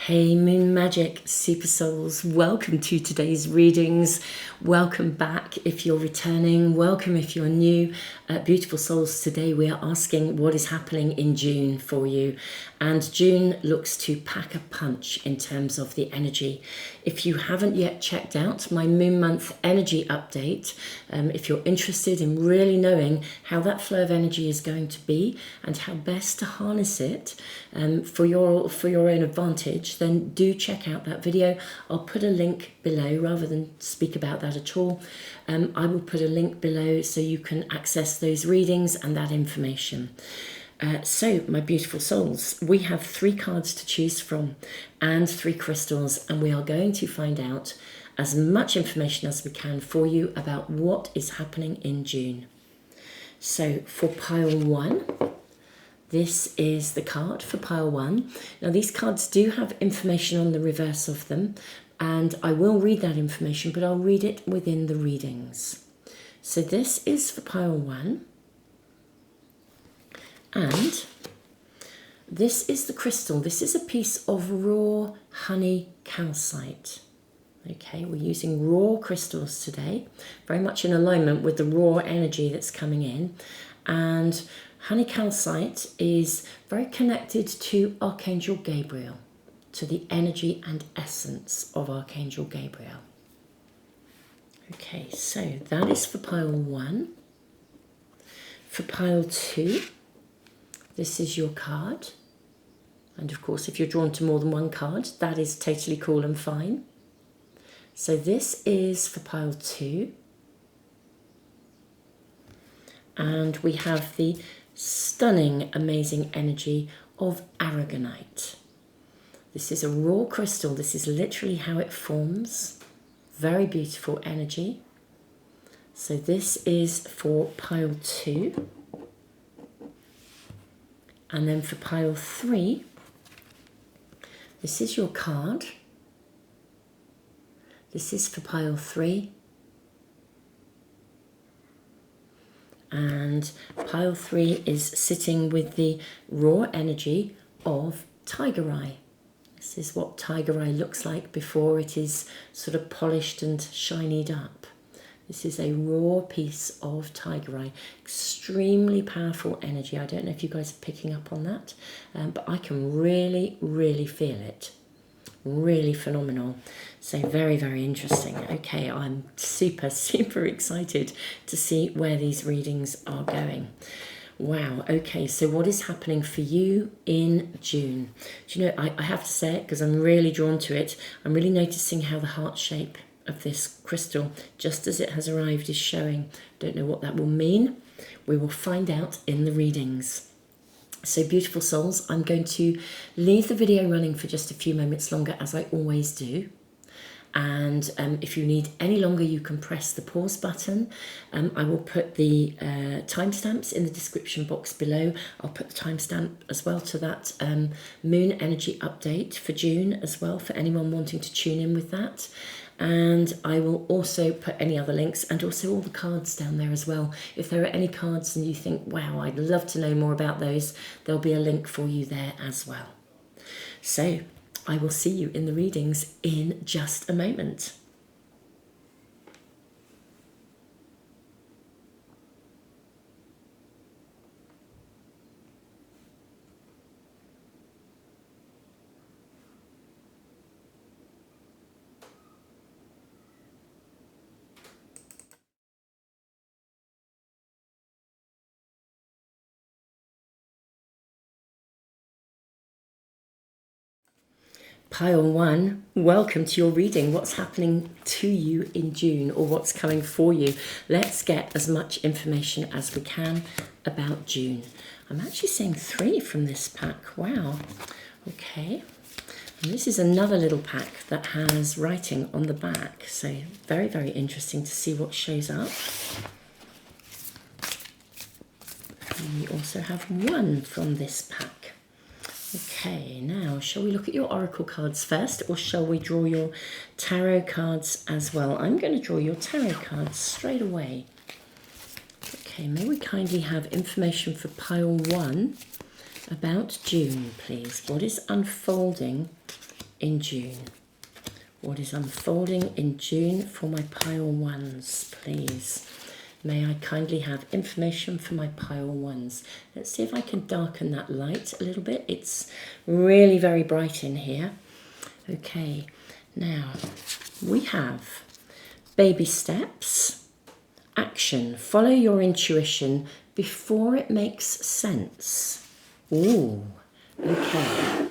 Hey Moon Magic Super Souls, welcome to today's readings. Welcome back if you're returning, welcome if you're new. Beautiful souls, today we are asking what is happening in June for you. And June looks to pack a punch in terms of the energy. If you haven't yet checked out my Moon Month energy update, if you're interested in really knowing how that flow of energy is going to be and how best to harness it for your own advantage, then do check out that video. I'll put a link below rather than speak about that at all. I will put a link below so you can access those readings and that information. So, my beautiful souls, we have 3 cards to choose from and 3 crystals, and we are going to find out as much information as we can for you about what is happening in June. So, for pile 1, this is the card for pile 1. Now, these cards do have information on the reverse of them, and I will read that information, but I'll read it within the readings. So, this is for pile 1. And this is the crystal. This is a piece of raw honey calcite. Okay, we're using raw crystals today, very much in alignment with the raw energy that's coming in. And honey calcite is very connected to Archangel Gabriel, to the energy and essence of Archangel Gabriel. Okay, so that is for pile 1. For pile 2, this is your card, and of course if you're drawn to more than one card, that is totally cool and fine. So this is for pile 2, and we have the stunning, amazing energy of aragonite. This is a raw crystal. This is literally how it forms. Very beautiful energy. So this is for pile 2. And then for pile 3, this is your card. This is for pile 3. And pile 3 is sitting with the raw energy of tiger eye. This is what tiger eye looks like before it is sort of polished and shinied up. This is a raw piece of tiger eye. Extremely powerful energy. I don't know if you guys are picking up on that, but I can really, really feel it. Really phenomenal. So very, very interesting. Okay, I'm super, super excited to see where these readings are going. Wow, okay, so what is happening for you in June? Do you know, I have to say it because I'm really drawn to it. I'm really noticing how the heart shape of this crystal, just as it has arrived, is showing. Don't know what that will mean. We will find out in the readings. So beautiful souls, I'm going to leave the video running for just a few moments longer, as I always do. And if you need any longer, you can press the pause button. I will put the timestamps in the description box below. I'll put the timestamp as well to that moon energy update for June as well, for anyone wanting to tune in with that. And I will also put any other links and also all the cards down there as well. If there are any cards and you think, wow, I'd love to know more about those, there'll be a link for you there as well. So I will see you in the readings in just a moment. Pile 1, welcome to your reading. What's happening to you in June, or what's coming for you? Let's get as much information as we can about June. I'm actually seeing 3 from this pack. Wow. Okay. And this is another little pack that has writing on the back. So very, very interesting to see what shows up. And we also have 1 from this pack. Okay, now shall we look at your oracle cards first, or shall we draw your tarot cards as well? I'm going to draw your tarot cards straight away. Okay, may we kindly have information for pile 1 about June, please? What is unfolding in June? What is unfolding in June for my pile ones, please? May I kindly have information for my pile ones? Let's see if I can darken that light a little bit. It's really very bright in here. Okay, now we have baby steps, action, follow your intuition before it makes sense. Ooh, okay.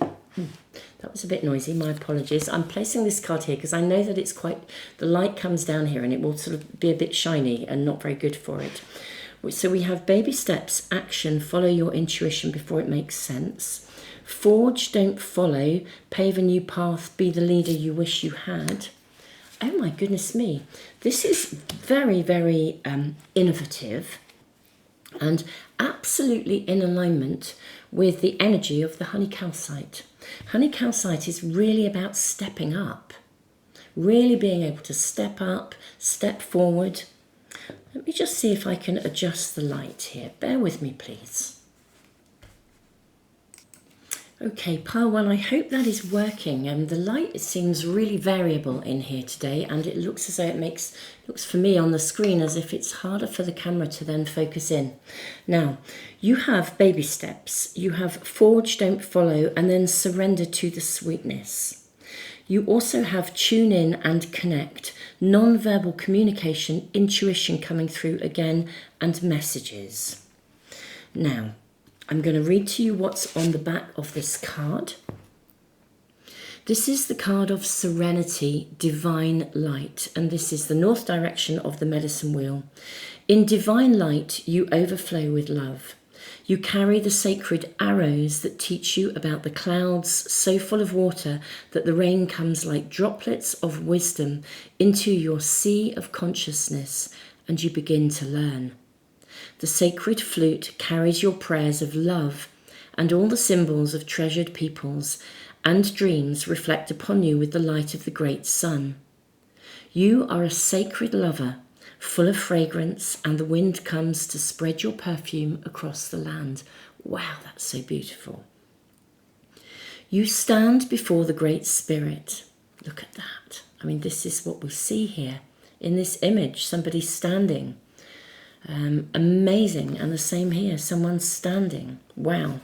That was a bit noisy, my apologies. I'm placing this card here because I know that it's quite, the light comes down here and it will sort of be a bit shiny and not very good for it. So we have baby steps, action, follow your intuition before it makes sense. Forge, don't follow, pave a new path, be the leader you wish you had. Oh my goodness me. This is very, very innovative and absolutely in alignment with the energy of the honey calcite. Honey calcite is really about stepping up, really being able to step up, step forward. Let me just see if I can adjust the light here. Bear with me, please. Okay, pile one, I hope that is working. The light seems really variable in here today, and it looks as though looks for me on the screen as if it's harder for the camera to then focus in. Now, you have baby steps, you have forge, don't follow, and then surrender to the sweetness. You also have tune in and connect, non-verbal communication, intuition coming through again, and messages. Now, I'm going to read to you what's on the back of this card. This is the card of serenity, divine light, and this is the north direction of the medicine wheel. In divine light, you overflow with love. You carry the sacred arrows that teach you about the clouds so full of water that the rain comes like droplets of wisdom into your sea of consciousness, and you begin to learn. The sacred flute carries your prayers of love, and all the symbols of treasured peoples and dreams reflect upon you with the light of the great sun. You are a sacred lover, full of fragrance, and the wind comes to spread your perfume across the land. Wow, that's so beautiful. You stand before the Great Spirit. Look at that. I mean, this is what we see here in this image, somebody standing. Amazing. And the same here, someone's standing. Wow.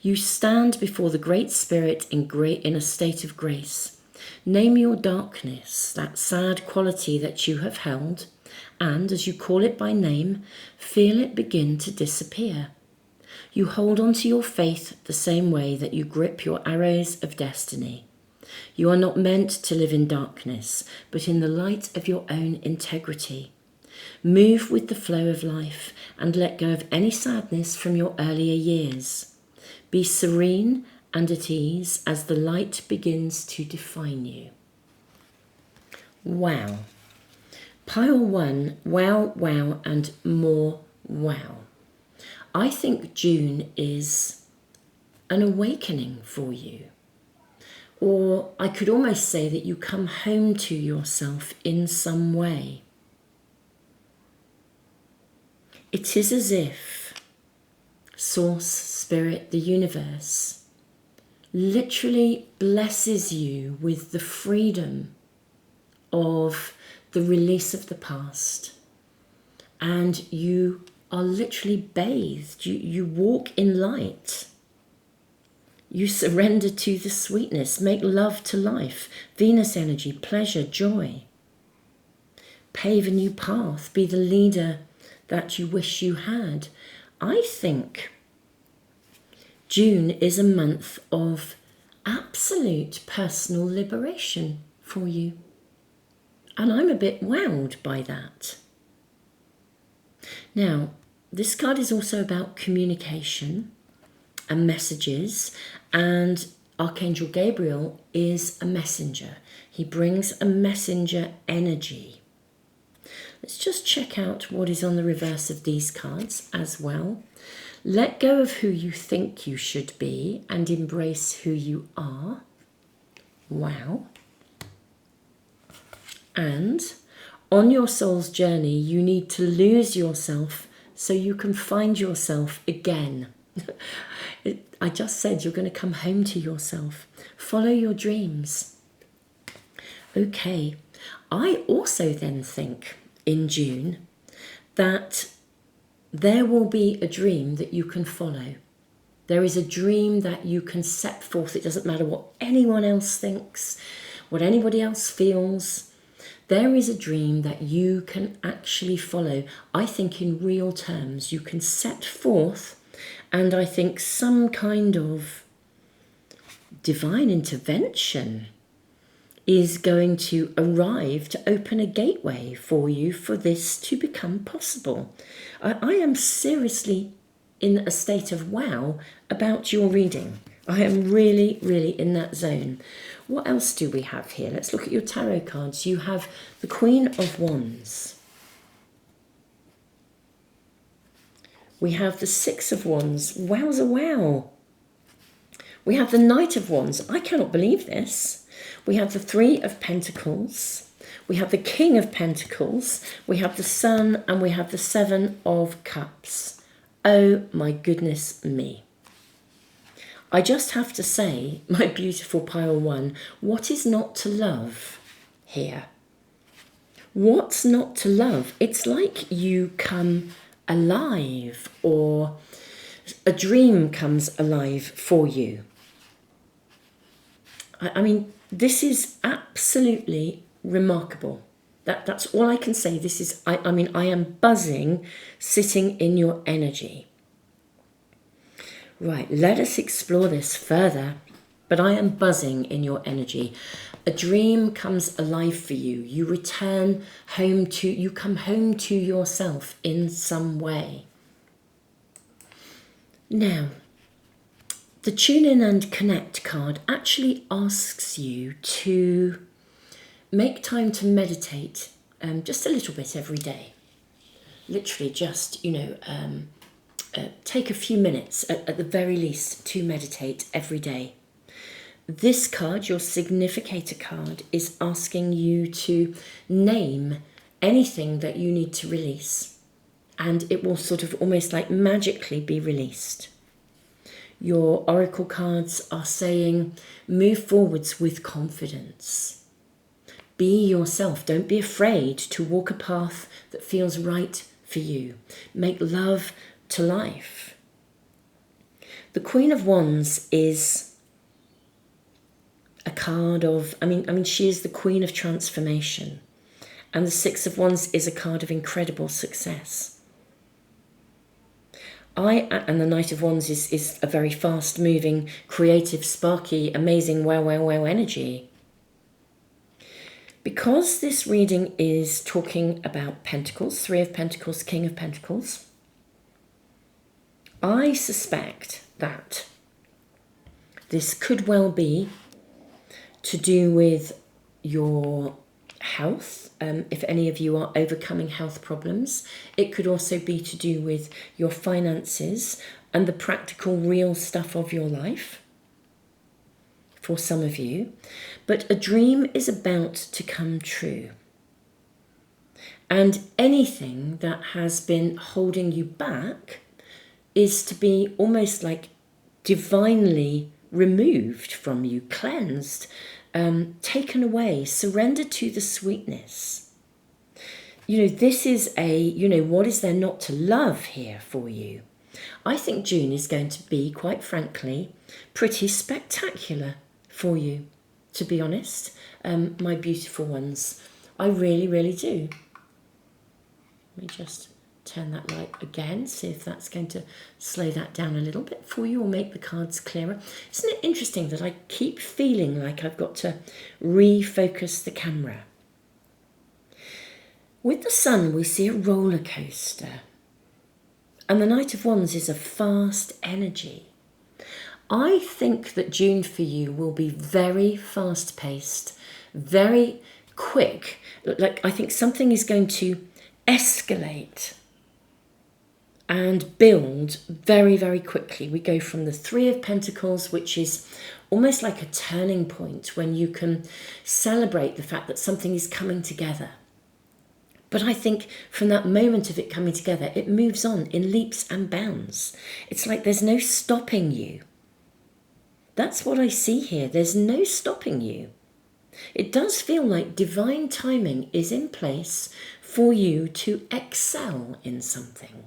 You stand before the Great Spirit in a state of grace. Name your darkness, that sad quality that you have held, and as you call it by name, feel it begin to disappear. You hold on to your faith the same way that you grip your arrows of destiny. You are not meant to live in darkness, but in the light of your own integrity. Move with the flow of life and let go of any sadness from your earlier years. Be serene and at ease as the light begins to define you. Wow. Pile one, wow, wow, and more wow. I think June is an awakening for you. Or I could almost say that you come home to yourself in some way. It is as if Source, Spirit, the universe, literally blesses you with the freedom of the release of the past. And you are literally bathed. You walk in light. You surrender to the sweetness. Make love to life. Venus energy, pleasure, joy. Pave a new path. Be the leader that you wish you had. I think June is a month of absolute personal liberation for you. And I'm a bit wowed by that. Now, this card is also about communication and messages, and Archangel Gabriel is a messenger. He brings a messenger energy. Let's just check out what is on the reverse of these cards as well. Let go of who you think you should be and embrace who you are. Wow. And on your soul's journey, you need to lose yourself so you can find yourself again. I just said you're going to come home to yourself. Follow your dreams. Okay, I also then think in June that there will be a dream that you can follow. There is a dream that you can set forth. It doesn't matter what anyone else thinks, what anybody else feels. There is a dream that you can actually follow. I think in real terms, you can set forth, and I think some kind of divine intervention is going to arrive to open a gateway for you for this to become possible. I am seriously in a state of wow about your reading. I am really, really in that zone. What else do we have here? Let's look at your tarot cards. You have the Queen of Wands. We have the Six of Wands. Wowza wow. We have the Knight of Wands. I cannot believe this. We have the Three of Pentacles. We have the King of Pentacles. We have the Sun, and we have the Seven of Cups. Oh my goodness me. I just have to say, my beautiful pile one, what is not to love here? What's not to love? It's like you come alive, or a dream comes alive for you. I mean, this is absolutely remarkable. That's all I can say. This is, I mean, I am buzzing sitting in your energy. Right, let us explore this further, but I am buzzing in your energy. A dream comes alive for you. You return home to, you come home to yourself in some way. Now, the Tune In and Connect card actually asks you to make time to meditate just a little bit every day. Literally just, take a few minutes at the very least to meditate every day. This card, your Significator card, is asking you to name anything that you need to release, and it will sort of almost like magically be released. Your Oracle cards are saying move forwards with confidence. Be yourself. Don't be afraid to walk a path that feels right for you. Make love to life. The Queen of Wands is a card of, I mean, she is the Queen of transformation. And the Six of Wands is a card of incredible success. And the Knight of Wands is a very fast-moving, creative, sparky, amazing, wow energy. Because this reading is talking about Pentacles, Three of Pentacles, King of Pentacles, I suspect that this could well be to do with your health. If any of you are overcoming health problems, it could also be to do with your finances and the practical, real stuff of your life for some of you. But a dream is about to come true. And anything that has been holding you back is to be almost like divinely removed from you, cleansed, taken away, surrendered to the sweetness. This is what is there not to love here for you? I think June is going to be, quite frankly, pretty spectacular for you, to be honest, my beautiful ones. I really, really do. Let me just turn that light again, see if that's going to slow that down a little bit for you or make the cards clearer. Isn't it interesting that I keep feeling like I've got to refocus the camera? With the Sun, we see a roller coaster. And the Knight of Wands is a fast energy. I think that June for you will be very fast-paced, very quick. Like, I think something is going to escalate and build very, very quickly. We go from the Three of Pentacles, which is almost like a turning point when you can celebrate the fact that something is coming together. But I think from that moment of it coming together, it moves on in leaps and bounds. It's like there's no stopping you. That's what I see here. There's no stopping you. It does feel like divine timing is in place for you to excel in something.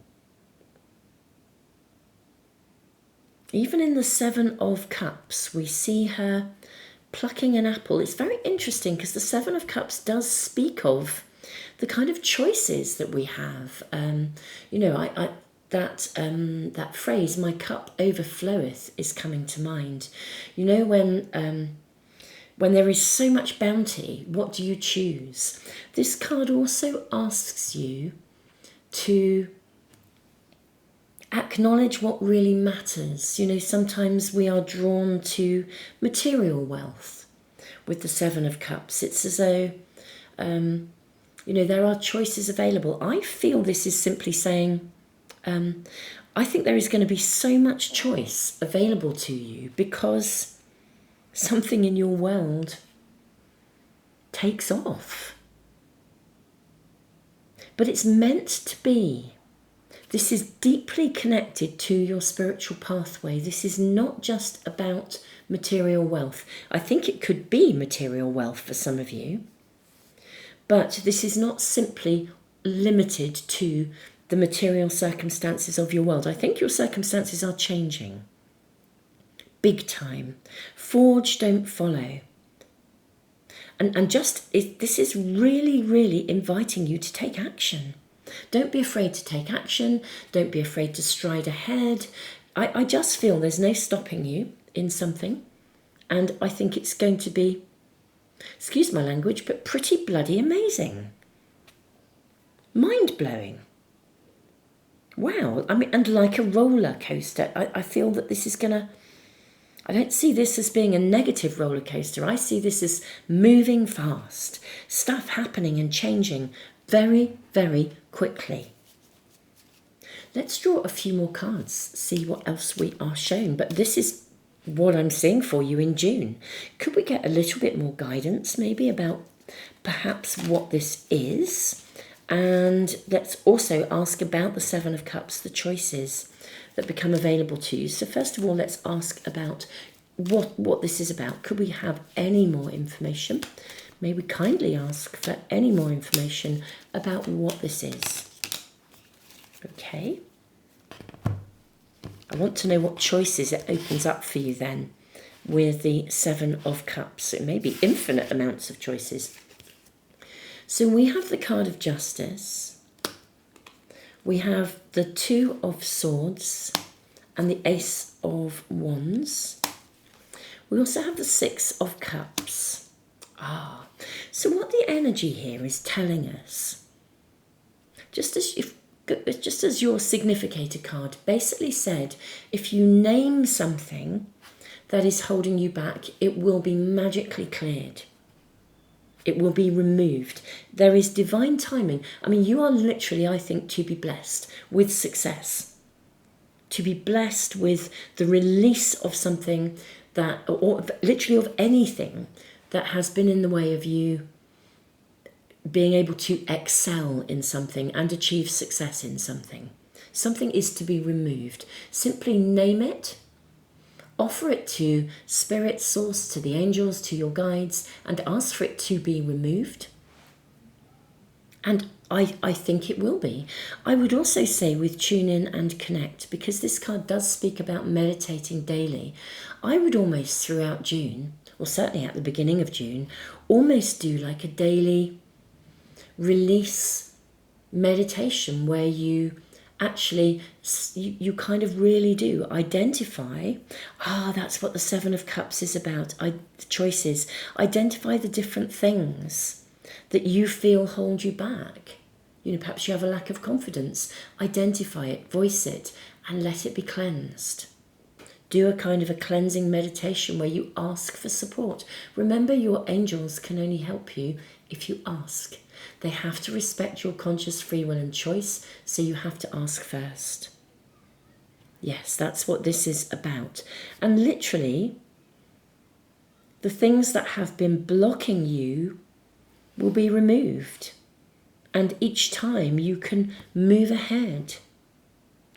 Even in the Seven of Cups, we see her plucking an apple. It's very interesting because the Seven of Cups does speak of the kind of choices that we have. That phrase, "my cup overfloweth," is coming to mind. You know, when there is so much bounty, what do you choose? This card also asks you to acknowledge what really matters. You know, sometimes we are drawn to material wealth with the Seven of Cups. It's as though, there are choices available. I feel this is simply saying, I think there is going to be so much choice available to you because something in your world takes off. But it's meant to be. This is deeply connected to your spiritual pathway. This is not just about material wealth. I think it could be material wealth for some of you, but this is not simply limited to the material circumstances of your world. I think your circumstances are changing. Big time. Forge, don't follow. This is really, really inviting you to take action. Don't be afraid to take action. Don't be afraid to stride ahead. I just feel there's no stopping you in something. And I think it's going to be, excuse my language, but pretty bloody amazing. Mind-blowing. Wow. I mean, and like a roller coaster. I feel that this is going to, I don't see this as being a negative roller coaster. I see this as moving fast. Stuff happening and changing very, very quickly. Let's draw a few more cards, see what else we are shown. But this is what I'm seeing for you in June. Could we get a little bit more guidance maybe about perhaps what this is? And let's also ask about the Seven of Cups, the choices that become available to you. So first of all, let's ask about what this is about. Could we have any more information? May we kindly ask for any more information about what this is? Okay. I want to know what choices it opens up for you then with the Seven of Cups. It may be infinite amounts of choices. So we have the card of Justice. We have the Two of Swords and the Ace of Wands. We also have the Six of Cups. So what the energy here is telling us, just as your significator card basically said, if you name something that is holding you back, it will be magically cleared. It will be removed. There is divine timing. I mean, you are literally, I think, to be blessed with success, to be blessed with the release of something that, or literally of anything that has been in the way of you being able to excel in something and achieve success in something. Something is to be removed. Simply name it, offer it to Spirit, Source, to the angels, to your guides, and ask for it to be removed. And I think it will be. I would also say with Tune In and Connect, because this card does speak about meditating daily, I would almost throughout June, or certainly at the beginning of June, almost do like a daily release meditation where you actually, you kind of really do identify, that's what the Seven of Cups is about, the choices. Identify the different things that you feel hold you back. You know, perhaps you have a lack of confidence. Identify it, voice it, and let it be cleansed. Do a kind of a cleansing meditation where you ask for support. Remember, your angels can only help you if you ask. They have to respect your conscious free will and choice, so you have to ask first. Yes, that's what this is about. And literally, the things that have been blocking you will be removed. And each time you can move ahead.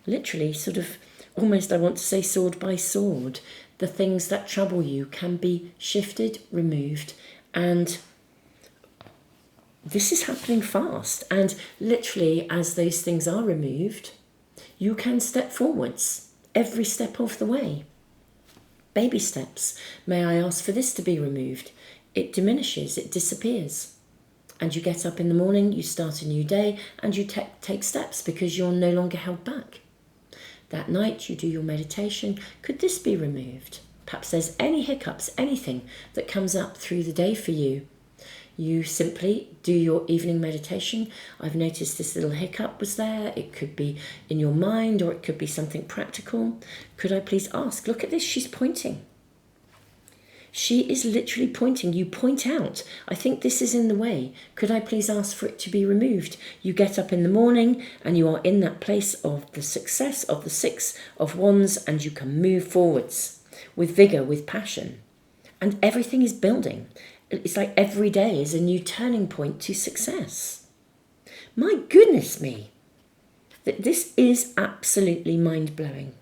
Literally, sort of, almost I want to say sword by sword. The things that trouble you can be shifted, removed, and this is happening fast. And literally, as those things are removed, you can step forwards every step of the way. Baby steps. May I ask for this to be removed? It diminishes, it disappears. And you get up in the morning, you start a new day, and you take steps because you're no longer held back. That night you do your meditation. Could this be removed? Perhaps there's any hiccups, anything that comes up through the day for you. You simply do your evening meditation. I've noticed this little hiccup was there. It could be in your mind or it could be something practical. Could I please ask? Look at this, she's pointing. She is literally pointing. You point out, I think this is in the way. Could I please ask for it to be removed? You get up in the morning and you are in that place of the success of the Six of Wands, and you can move forwards with vigour, with passion. And everything is building. It's like every day is a new turning point to success. My goodness me. This is absolutely mind-blowing.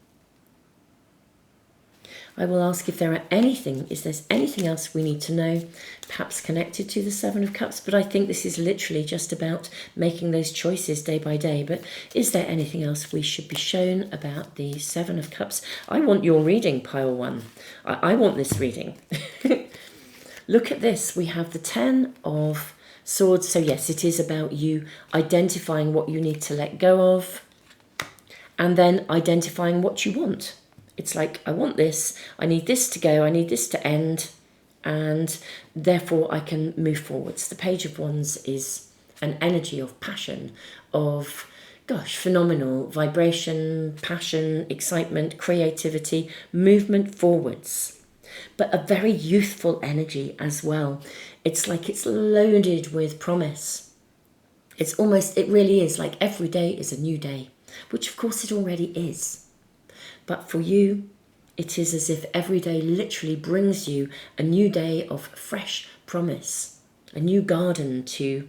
I will ask if there are is there anything else we need to know, perhaps connected to the Seven of Cups, but I think this is literally just about making those choices day by day. But is there anything else we should be shown about the Seven of Cups? I want your reading, pile one. I want this reading. Look at this. We have the Ten of Swords. So yes, it is about you identifying what you need to let go of and then identifying what you want. It's like, I want this, I need this to go, I need this to end, and therefore I can move forwards. The Page of Wands is an energy of passion, of, phenomenal vibration, passion, excitement, creativity, movement forwards. But a very youthful energy as well. It's like it's loaded with promise. It really is like every day is a new day, which of course it already is. But for you, it is as if every day literally brings you a new day of fresh promise, a new garden to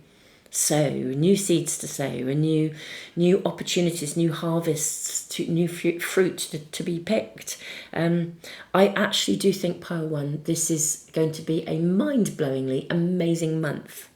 sow, new seeds to sow, a new opportunities, new harvests, new fruit to be picked. I actually do think, pile one, this is going to be a mind-blowingly amazing month.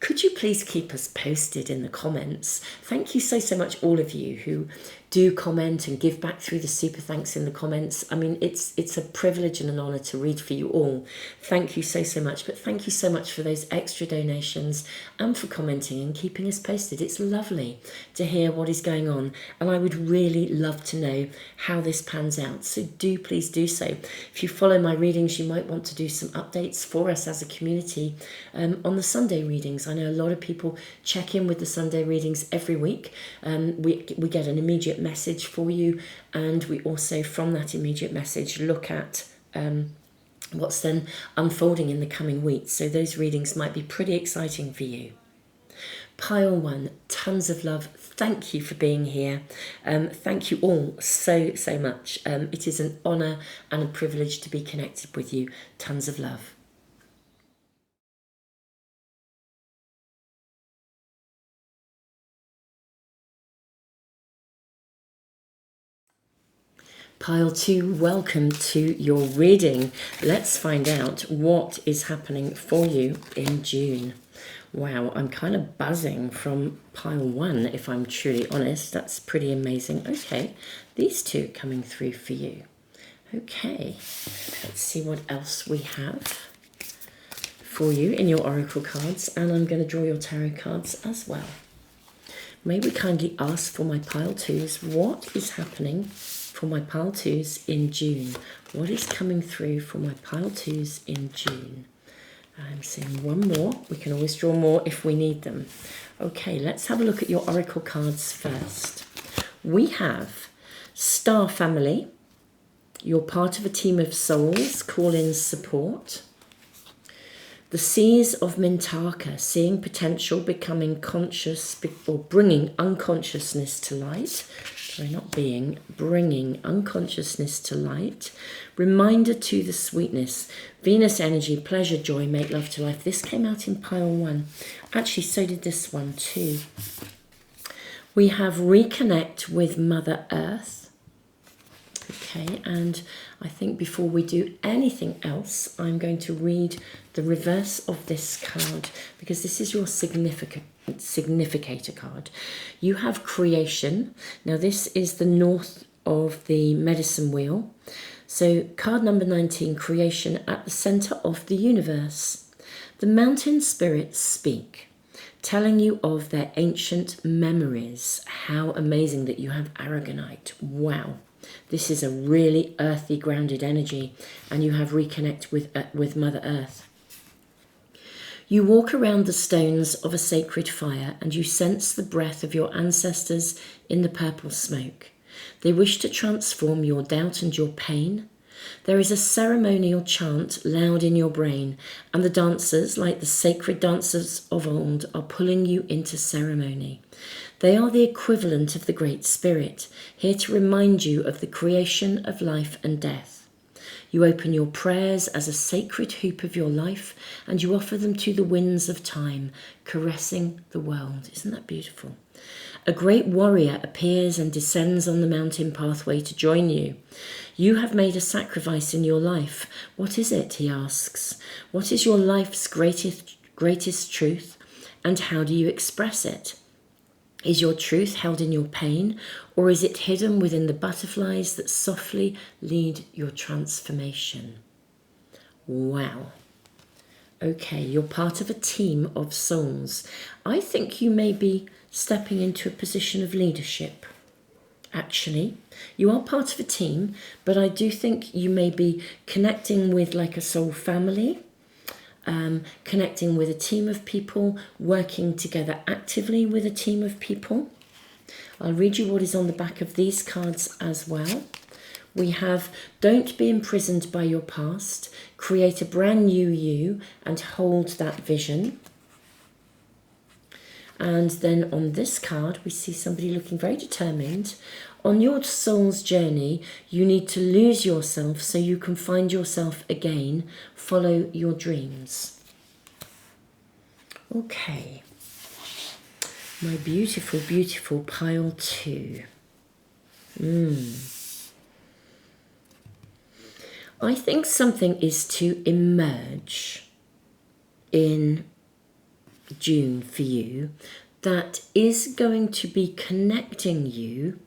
Could you please keep us posted in the comments? Thank you so much, all of you who do comment and give back through the super thanks in the comments. I mean, it's a privilege and an honour to read for you all. Thank you so much. But thank you so much for those extra donations and for commenting and keeping us posted. It's lovely to hear what is going on. And I would really love to know how this pans out. So do please do so. If you follow my readings, you might want to do some updates for us as a community on the Sunday readings. I know a lot of people check in with the Sunday readings every week. We get an immediate message for you, and we also from that immediate message look at what's then unfolding in the coming weeks. So those readings might be pretty exciting for you. Pile one, tons of love. Thank you for being here. Thank you all so much. It is an honour and a privilege to be connected with you. Tons of love. Pile two, welcome to your reading. Let's find out what is happening for you in June. Wow, I'm kind of buzzing from pile one, if I'm truly honest. That's pretty amazing. Okay, these two coming through for you. Okay, let's see what else we have for you in your oracle cards. And I'm going to draw your tarot cards as well. May we kindly ask for my pile twos, what is happening for my pile twos in June? What is coming through for my pile twos in June? I'm seeing one more. We can always draw more if we need them. Okay, let's have a look at your oracle cards first. We have Star Family. You're part of a team of souls. Call in support. The Seas of Mintaka, seeing potential, becoming conscious, or bringing unconsciousness to light. sorry, not being, bringing unconsciousness to light, reminder to the sweetness, Venus energy, pleasure, joy, make love to life. This came out in pile 1. Actually, so did this one too. We have reconnect with Mother Earth. Okay, and I think before we do anything else, I'm going to read the reverse of this card, because this is your significator card. You have creation. Now this is the north of the medicine wheel. So card number 19, creation at the center of the universe. The mountain spirits speak, telling you of their ancient memories. How amazing that you have aragonite. Wow. This is a really earthy, grounded energy, and you have reconnect with Mother Earth. You walk around the stones of a sacred fire, and you sense the breath of your ancestors in the purple smoke. They wish to transform your doubt and your pain. There is a ceremonial chant loud in your brain, and the dancers, like the sacred dancers of old, are pulling you into ceremony. They are the equivalent of the Great Spirit, here to remind you of the creation of life and death. You open your prayers as a sacred hoop of your life, and you offer them to the winds of time, caressing the world. Isn't that beautiful? A great warrior appears and descends on the mountain pathway to join you. You have made a sacrifice in your life. What is it? He asks. What is your life's greatest truth, and how do you express it? Is your truth held in your pain, or is it hidden within the butterflies that softly lead your transformation? Wow. Okay, you're part of a team of souls. I think you may be stepping into a position of leadership. Actually, you are part of a team, but I do think you may be connecting with like a soul family, connecting with a team of people, working together actively with a team of people. I'll read you what is on the back of these cards as well. We have, don't be imprisoned by your past, create a brand new you and hold that vision. And then on this card, we see somebody looking very determined. On your soul's journey, you need to lose yourself so you can find yourself again. Follow your dreams. Okay. My beautiful, beautiful pile 2. I think something is to emerge in June for you that is going to be connecting you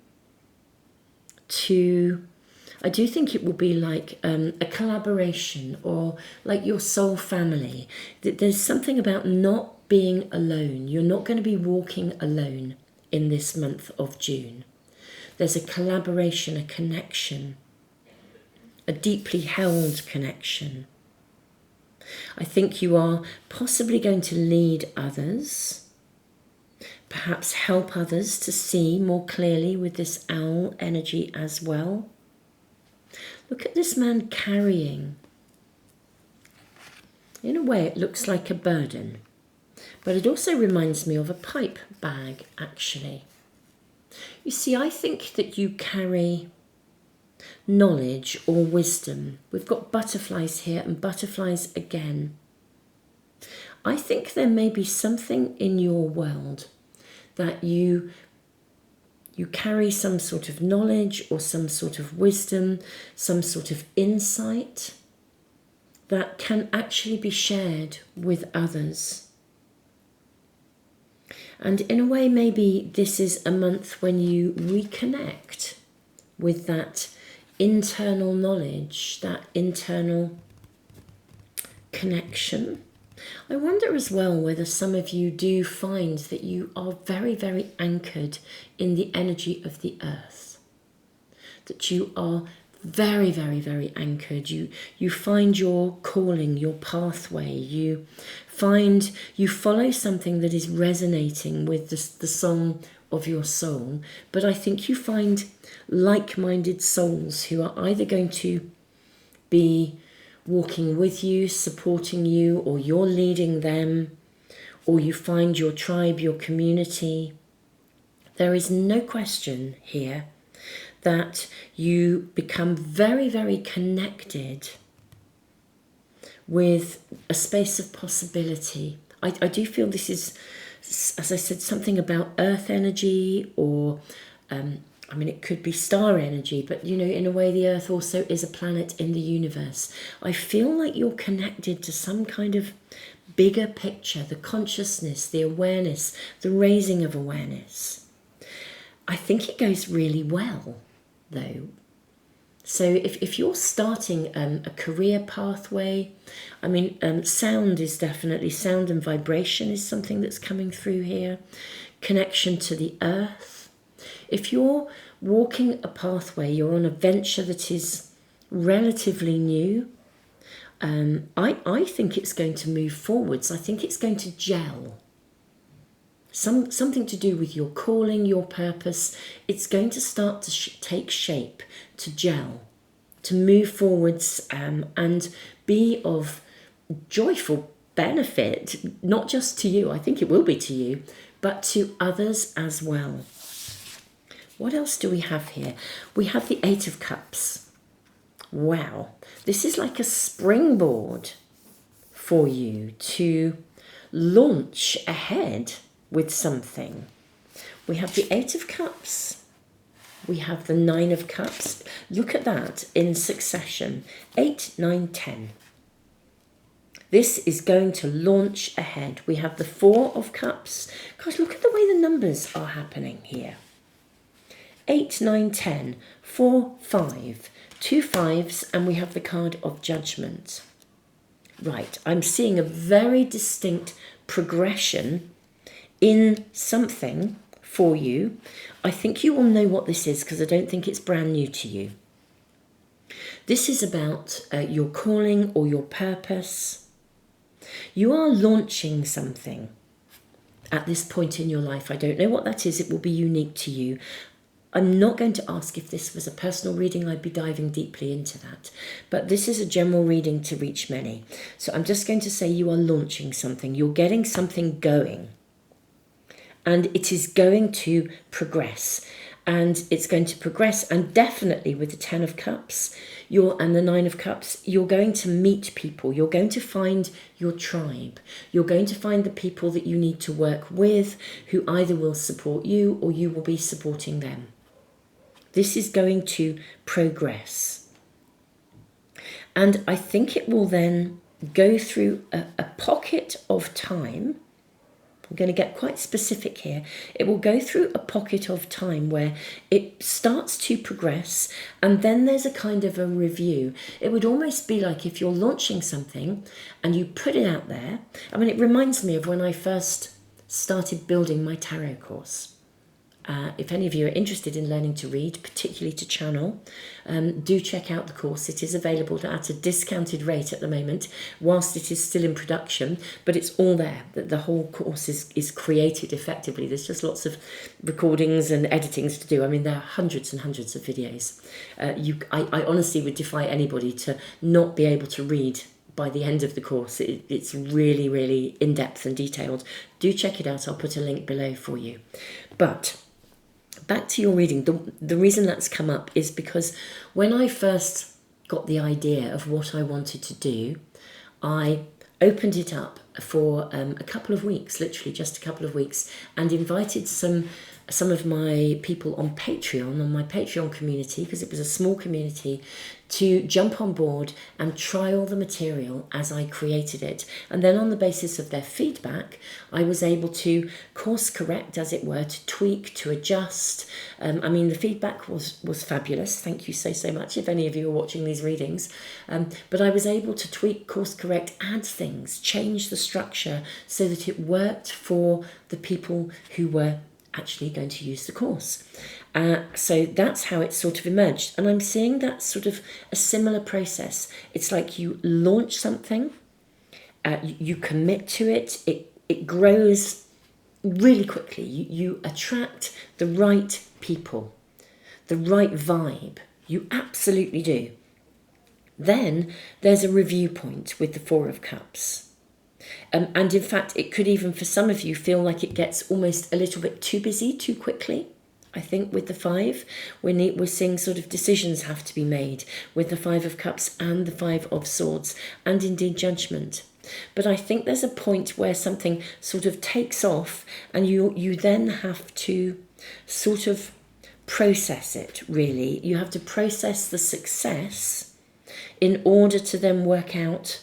to, I do think it will be like a collaboration or like your soul family. There's something about not being alone. You're not going to be walking alone in this month of June. There's a collaboration, a connection, a deeply held connection. I think you are possibly going to lead others, perhaps help others to see more clearly with this owl energy as well. Look at this man carrying. In a way, it looks like a burden, but it also reminds me of a pipe bag, actually. You see, I think that you carry knowledge or wisdom. We've got butterflies here and butterflies again. I think there may be something in your world that you carry some sort of knowledge or some sort of wisdom, some sort of insight that can actually be shared with others. And in a way, maybe this is a month when you reconnect with that internal knowledge, that internal connection. I wonder as well whether some of you do find that you are very, very anchored in the energy of the earth, that you are very, very, very anchored. You find your calling, your pathway. You follow something that is resonating with the song of your soul. But I think you find like-minded souls who are either going to be walking with you, supporting you, or you're leading them, or you find your tribe, your community. There is no question here that you become very, very connected with a space of possibility. I do feel this is, as I said, something about earth energy, or I mean, it could be star energy, but you know, in a way, the earth also is a planet in the universe. I feel like you're connected to some kind of bigger picture, the consciousness, the awareness, the raising of awareness. I think it goes really well, though. So if you're starting a career pathway, I mean, sound is definitely, sound and vibration is something that's coming through here. Connection to the earth. If you're walking a pathway, you're on a venture that is relatively new, I think it's going to move forwards. I think it's going to gel. Something to do with your calling, your purpose. It's going to start to take shape, to gel, to move forwards, and be of joyful benefit, not just to you, I think it will be to you, but to others as well. What else do we have here? We have the Eight of Cups. Wow, this is like a springboard for you to launch ahead with something. We have the Eight of Cups. We have the Nine of Cups. Look at that in succession. 8, 9, 10. This is going to launch ahead. We have the Four of Cups. Gosh, look at the way the numbers are happening here. 8, 9, 10, 4, 5. 2 5s, and we have the card of Judgment. Right, I'm seeing a very distinct progression in something for you. I think you will know what this is because I don't think it's brand new to you. This is about your calling or your purpose. You are launching something at this point in your life. I don't know what that is. It will be unique to you. I'm not going to ask if this was a personal reading. I'd be diving deeply into that. But this is a general reading to reach many. So I'm just going to say you are launching something. You're getting something going. And it is going to progress. And it's going to progress. And definitely with the 10 of Cups and the 9 of Cups, you're going to meet people. You're going to find your tribe. You're going to find the people that you need to work with, who either will support you or you will be supporting them. This is going to progress. And I think it will then go through a pocket of time. I'm going to get quite specific here. It will go through a pocket of time where it starts to progress, and then there's a kind of a review. It would almost be like if you're launching something and you put it out there. I mean, it reminds me of when I first started building my tarot course. If any of you are interested in learning to read, particularly to channel, do check out the course. It is available at a discounted rate at the moment, whilst it is still in production, but it's all there. The whole course is created effectively. There's just lots of recordings and editings to do. I mean, there are hundreds and hundreds of videos. I honestly would defy anybody to not be able to read by the end of the course. It's really, really in-depth and detailed. Do check it out. I'll put a link below for you. But back to your reading, the reason that's come up is because when I first got the idea of what I wanted to do, I opened it up for a couple of weeks, literally just a couple of weeks, and invited some of my people on Patreon, on my Patreon community, because it was a small community, to jump on board and try all the material as I created it. And then on the basis of their feedback, I was able to course correct, as it were, to tweak, to adjust. I mean, the feedback was fabulous. Thank you so much if any of you are watching these readings. But I was able to tweak, course correct, add things, change the structure so that it worked for the people who were actually going to use the course. So that's how it sort of emerged. And I'm seeing that sort of a similar process. It's like you launch something, you commit to it, it grows really quickly. You attract the right people, the right vibe. You absolutely do. Then there's a review point with the Four of Cups. And in fact, it could even, for some of you, feel like it gets almost a little bit too busy too quickly. I think with the 5, we're seeing sort of decisions have to be made with the 5 of Cups and the 5 of Swords, and indeed judgment. But I think there's a point where something sort of takes off, and you then have to sort of process it, really. You have to process the success in order to then work out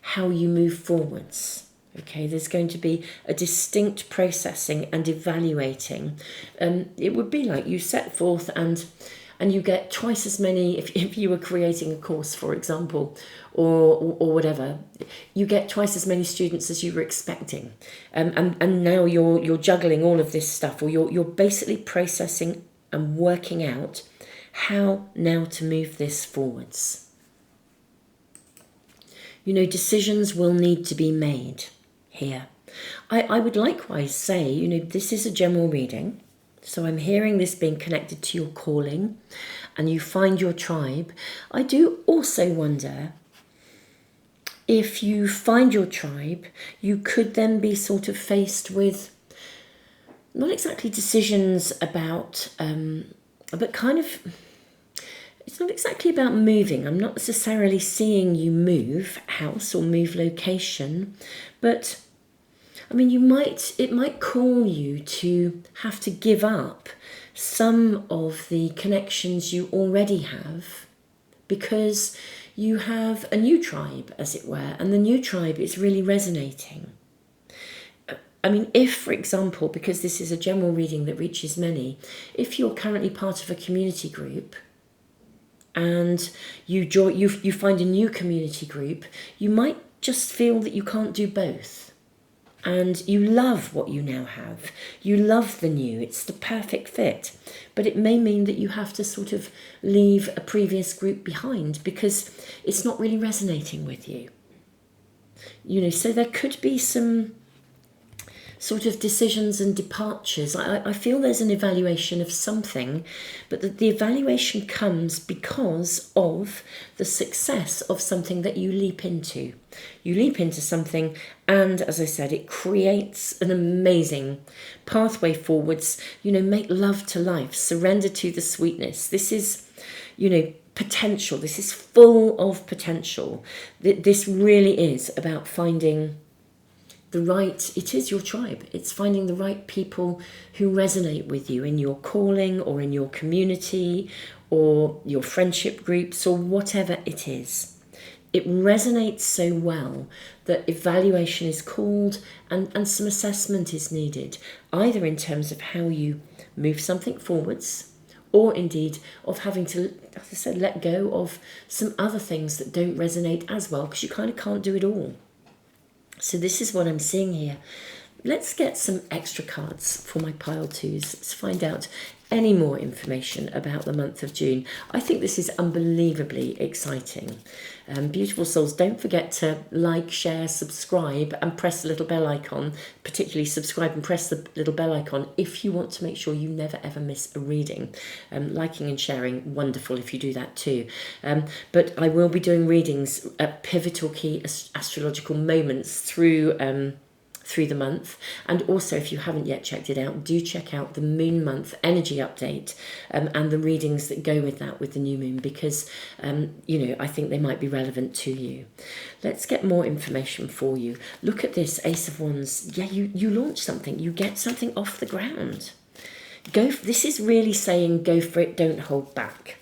how you move forwards. Okay, there's going to be a distinct processing and evaluating. It would be like you set forth and you get twice as many, if you were creating a course, for example, or whatever, you get twice as many students as you were expecting. And now you're juggling all of this stuff, or you're basically processing and working out how now to move this forwards. You know, decisions will need to be made here. I would likewise say, you know, this is a general reading. So I'm hearing this being connected to your calling, and you find your tribe. I do also wonder if you find your tribe, you could then be sort of faced with not exactly decisions about, but kind of, it's not exactly about moving. I'm not necessarily seeing you move house or move location, but I mean, it might call you to have to give up some of the connections you already have, because you have a new tribe, as it were, and the new tribe is really resonating. I mean, if, for example, because this is a general reading that reaches many, if you're currently part of a community group and you find a new community group, you might just feel that you can't do both. And you love what you now have. You love the new. It's the perfect fit. But it may mean that you have to sort of leave a previous group behind because it's not really resonating with you. You know, so there could be some sort of decisions and departures. I feel there's an evaluation of something, but the evaluation comes because of the success of something that you leap into. You leap into something, and as I said, it creates an amazing pathway forwards. You know, make love to life, surrender to the sweetness. This is, you know, potential. This is full of potential. This really is about finding it is your tribe. It's finding the right people who resonate with you in your calling or in your community or your friendship groups or whatever it is. It resonates so well that evaluation is called and some assessment is needed, either in terms of how you move something forwards or indeed of having to, as I said, let go of some other things that don't resonate as well, because you kind of can't do it all. So this is what I'm seeing here. Let's get some extra cards for my pile twos. Let's find out any more information about the month of June. I think this is unbelievably exciting. Beautiful souls, don't forget to like, share, subscribe and press the little bell icon, particularly subscribe and press the little bell icon if you want to make sure you never ever miss a reading. Liking and sharing, wonderful if you do that too. But I will be doing readings at pivotal key astrological moments through the month, and also if you haven't yet checked it out, do check out the moon month energy update and the readings that go with that, with the new moon, because you know, I think they might be relevant to you. Let's get more information for you. Look at this Ace of Wands. Yeah, you launch something, you get something off the ground. This is really saying go for it, don't hold back.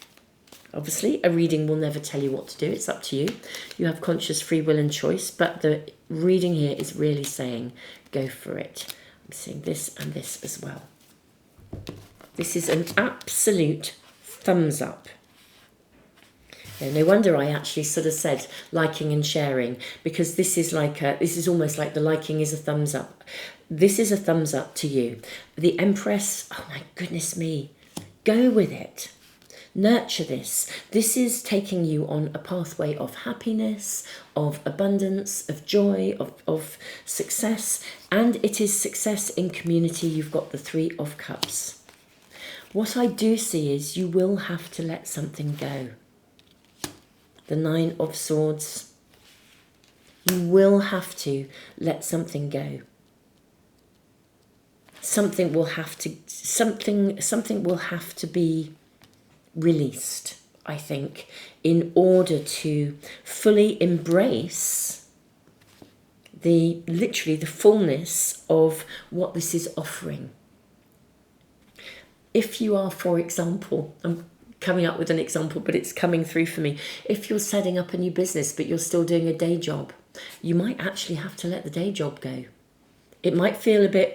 Obviously, a reading will never tell you what to do. It's up to you. You have conscious free will and choice, but the reading here is really saying go for it. I'm seeing this and this as well. This is an absolute thumbs up. No wonder I actually sort of said liking and sharing, because this is almost like the liking is a thumbs up. This is a thumbs up to you. The Empress, oh my goodness me, go with it. Nurture this. This is taking you on a pathway of happiness, of abundance, of joy, of success, and it is success in community. You've got the 3 of Cups. What I do see is you will have to let something go. The 9 of Swords. You will have to let something go. something will have to be released, I think, in order to fully embrace literally the fullness of what this is offering. If you are, for example, I'm coming up with an example, but it's coming through for me. If you're setting up a new business, but you're still doing a day job, you might actually have to let the day job go. It might feel a bit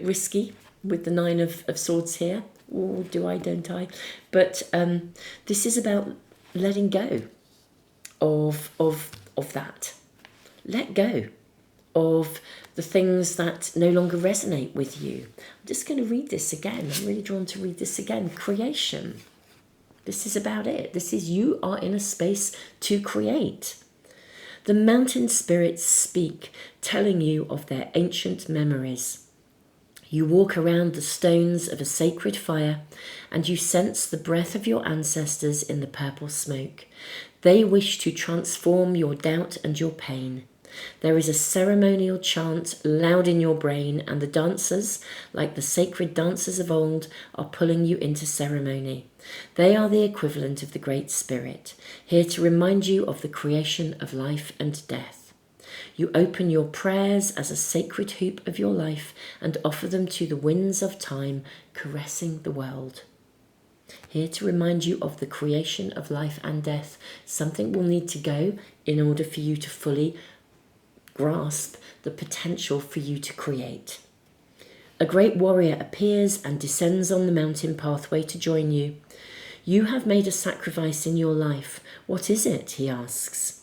risky with the 9 of Swords here. Ooh, do I, don't I? But this is about letting go of that. Let go of the things that no longer resonate with you. I'm just going to read this again. I'm really drawn to read this again. Creation. This is about it. This is, you are in a space to create. The mountain spirits speak, telling you of their ancient memories. You walk around the stones of a sacred fire, and you sense the breath of your ancestors in the purple smoke. They wish to transform your doubt and your pain. There is a ceremonial chant loud in your brain, and the dancers, like the sacred dancers of old, are pulling you into ceremony. They are the equivalent of the Great Spirit, here to remind you of the creation of life and death. You open your prayers as a sacred hoop of your life and offer them to the winds of time, caressing the world. Here to remind you of the creation of life and death. Something will need to go in order for you to fully grasp the potential for you to create. A great warrior appears and descends on the mountain pathway to join you. You have made a sacrifice in your life. What is it? He asks.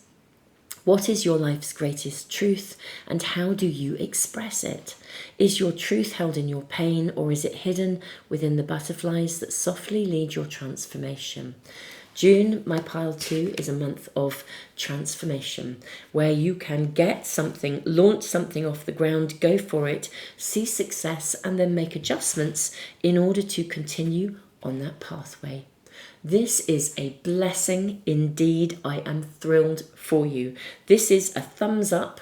What is your life's greatest truth, and how do you express it? Is your truth held in your pain, or is it hidden within the butterflies that softly lead your transformation? June, my pile 2, is a month of transformation, where you can get something, launch something off the ground, go for it, see success, and then make adjustments in order to continue on that pathway. This is a blessing indeed. I am thrilled for you. This is a thumbs up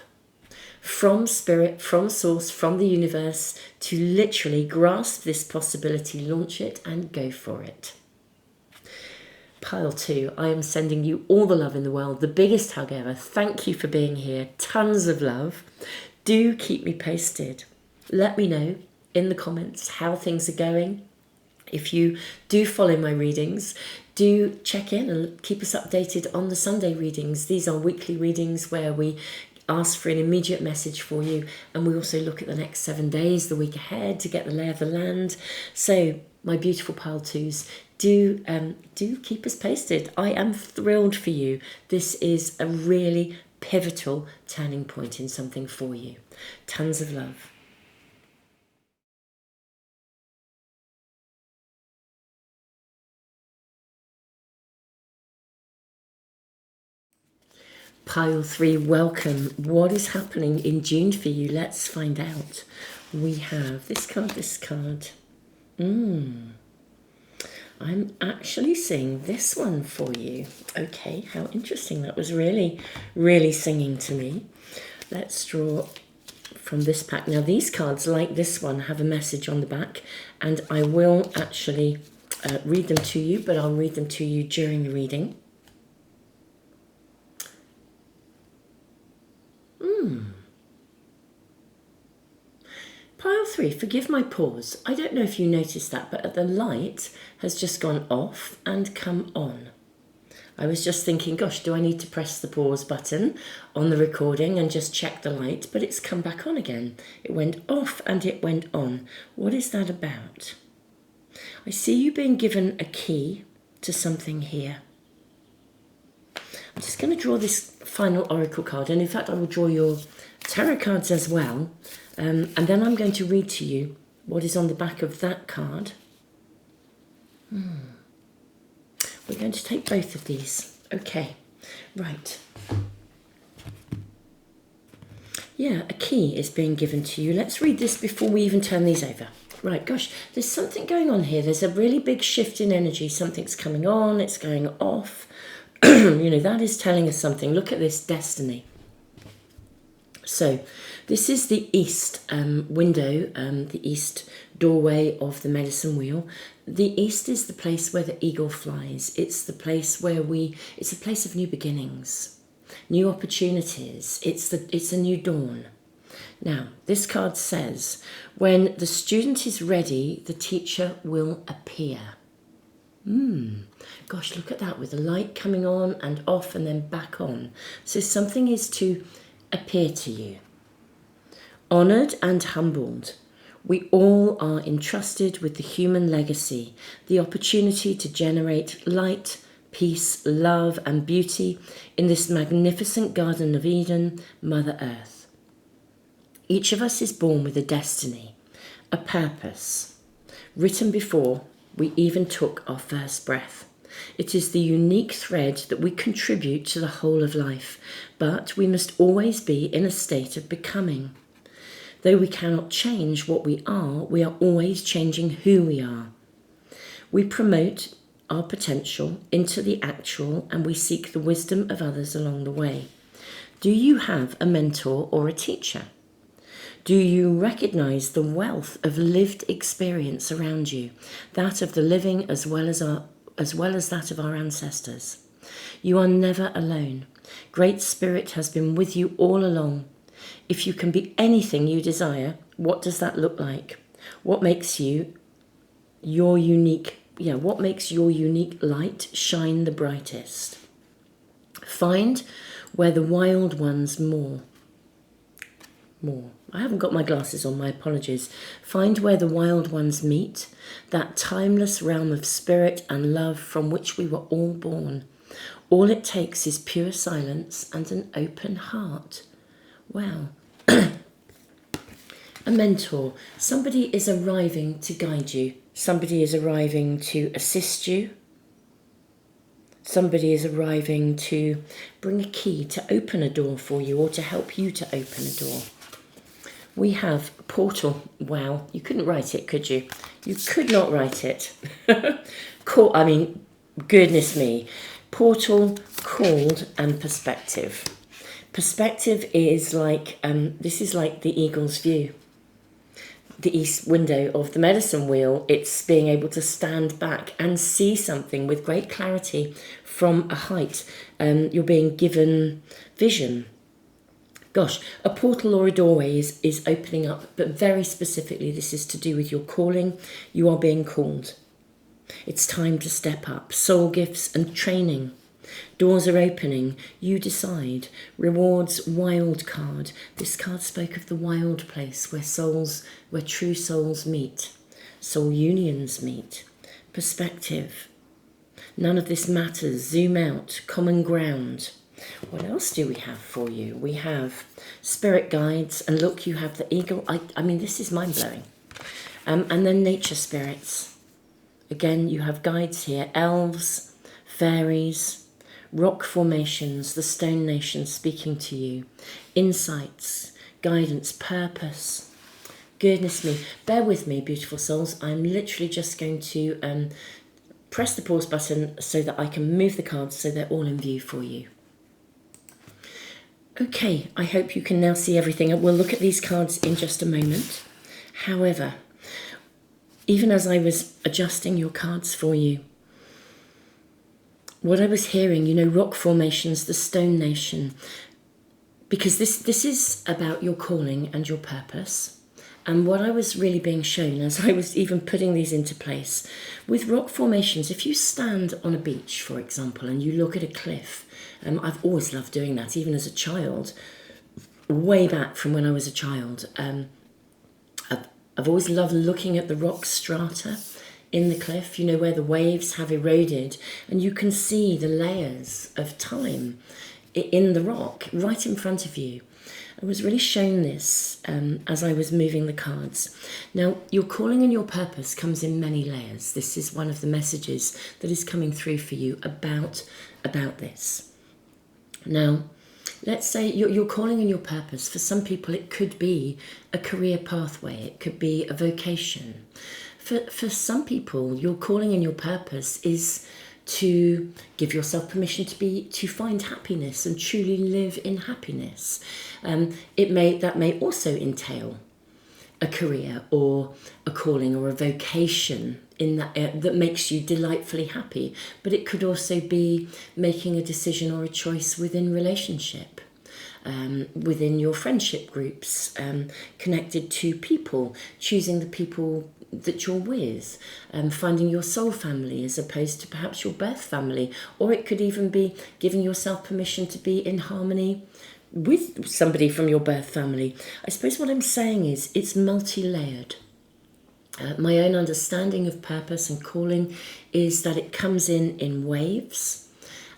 from Spirit, from Source, from the universe to literally grasp this possibility, launch it, and go for it. Pile 2, I am sending you all the love in the world, the biggest hug ever. Thank you for being here. Tons of love. Do keep me posted. Let me know in the comments how things are going. If you do follow my readings, do check in and keep us updated on the Sunday readings. These are weekly readings where we ask for an immediate message for you, and we also look at the next 7 days, the week ahead, to get the lay of the land. So my beautiful pile 2s, do keep us posted. I am thrilled for you. This is a really pivotal turning point in something for you. Tons of love. Pile 3, welcome. What is happening in June for you? Let's find out. We have this card. I'm actually seeing this one for you. Okay, how interesting. That was really, really singing to me. Let's draw from this pack. Now, these cards, like this one, have a message on the back, and I will actually read them to you, but I'll read them to you during the reading. Pile 3, forgive my pause. I don't know if you noticed that, but the light has just gone off and come on. I was just thinking, gosh, do I need to press the pause button on the recording and just check the light? But it's come back on again. It went off and it went on. What is that about? I see you being given a key to something here. I'm just going to draw this final oracle card, and in fact I will draw your tarot cards as well, and then I'm going to read to you what is on the back of that card. We're going to take both of these. Okay, right. Yeah, a key is being given to you. Let's read this before we even turn these over. Right, gosh, there's something going on here. There's a really big shift in energy. Something's coming on, it's going off. You know, that is telling us something. Look at this, destiny. So this is the east window, the east doorway of the medicine wheel. The east is the place where the eagle flies. It's the place where it's a place of new beginnings, new opportunities. It's a new dawn. Now, this card says, when the student is ready, the teacher will appear. Gosh, look at that, with the light coming on and off and then back on. So something is to appear to you. Honoured and humbled, we all are entrusted with the human legacy, the opportunity to generate light, peace, love and beauty in this magnificent Garden of Eden, Mother Earth. Each of us is born with a destiny, a purpose, written before we even took our first breath. It is the unique thread that we contribute to the whole of life, but we must always be in a state of becoming. Though we cannot change what we are always changing who we are. We promote our potential into the actual, and we seek the wisdom of others along the way. Do you have a mentor or a teacher? Do you recognise the wealth of lived experience around you, that of the living as well as that of our ancestors? You are never alone. Great Spirit has been with you all along. If you can be anything you desire, what does that look like? What makes your unique light shine the brightest? Find where the wild ones more. I haven't got my glasses on, my apologies. Find where the wild ones meet, that timeless realm of spirit and love from which we were all born. All it takes is pure silence and an open heart. Wow. A mentor. Somebody is arriving to guide you. Somebody is arriving to assist you. Somebody is arriving to bring a key to open a door for you or to help you to open a door. We have portal. Wow, you couldn't write it, could you? You could not write it. Goodness me. Portal, called, and perspective. Perspective is like, this is like the eagle's view. The east window of the medicine wheel, it's being able to stand back and see something with great clarity from a height. You're being given vision. Gosh, a portal or a doorway is opening up, but very specifically this is to do with your calling. You are being called. It's time to step up. Soul gifts and training. Doors are opening. You decide. Rewards, wild card. This card spoke of the wild place where true souls meet. Soul unions meet. Perspective. None of this matters. Zoom out. Common ground. What else do we have for you? We have spirit guides, and look, you have the eagle. This is mind-blowing. And then nature spirits. Again, you have guides here. Elves, fairies, rock formations, the stone nation speaking to you. Insights, guidance, purpose. Goodness me. Bear with me, beautiful souls. I'm literally just going to press the pause button so that I can move the cards so they're all in view for you. Okay, I hope you can now see everything. We'll look at these cards in just a moment. However, even as I was adjusting your cards for you, what I was hearing, rock formations, the stone nation, because this is about your calling and your purpose. And what I was really being shown as I was even putting these into place, with rock formations, if you stand on a beach, for example, and you look at a cliff, I've always loved doing that, even as a child, way back from when I was a child. I've always loved looking at the rock strata in the cliff, where the waves have eroded, and you can see the layers of time in the rock right in front of you. I was really shown this as I was moving the cards. Now, your calling and your purpose comes in many layers. This is one of the messages that is coming through for you about this. Now, let's say your calling and your purpose, for some people it could be a career pathway, it could be a vocation. For some people, your calling and your purpose is to give yourself permission to find happiness and truly live in happiness. That may also entail a career or a calling or a vocation in that makes you delightfully happy, but it could also be making a decision or a choice within relationship, within your friendship groups, connected to people, choosing the people that you're with, finding your soul family as opposed to perhaps your birth family, or it could even be giving yourself permission to be in harmony with somebody from your birth family. I suppose what I'm saying is it's multi-layered. My own understanding of purpose and calling is that it comes in waves,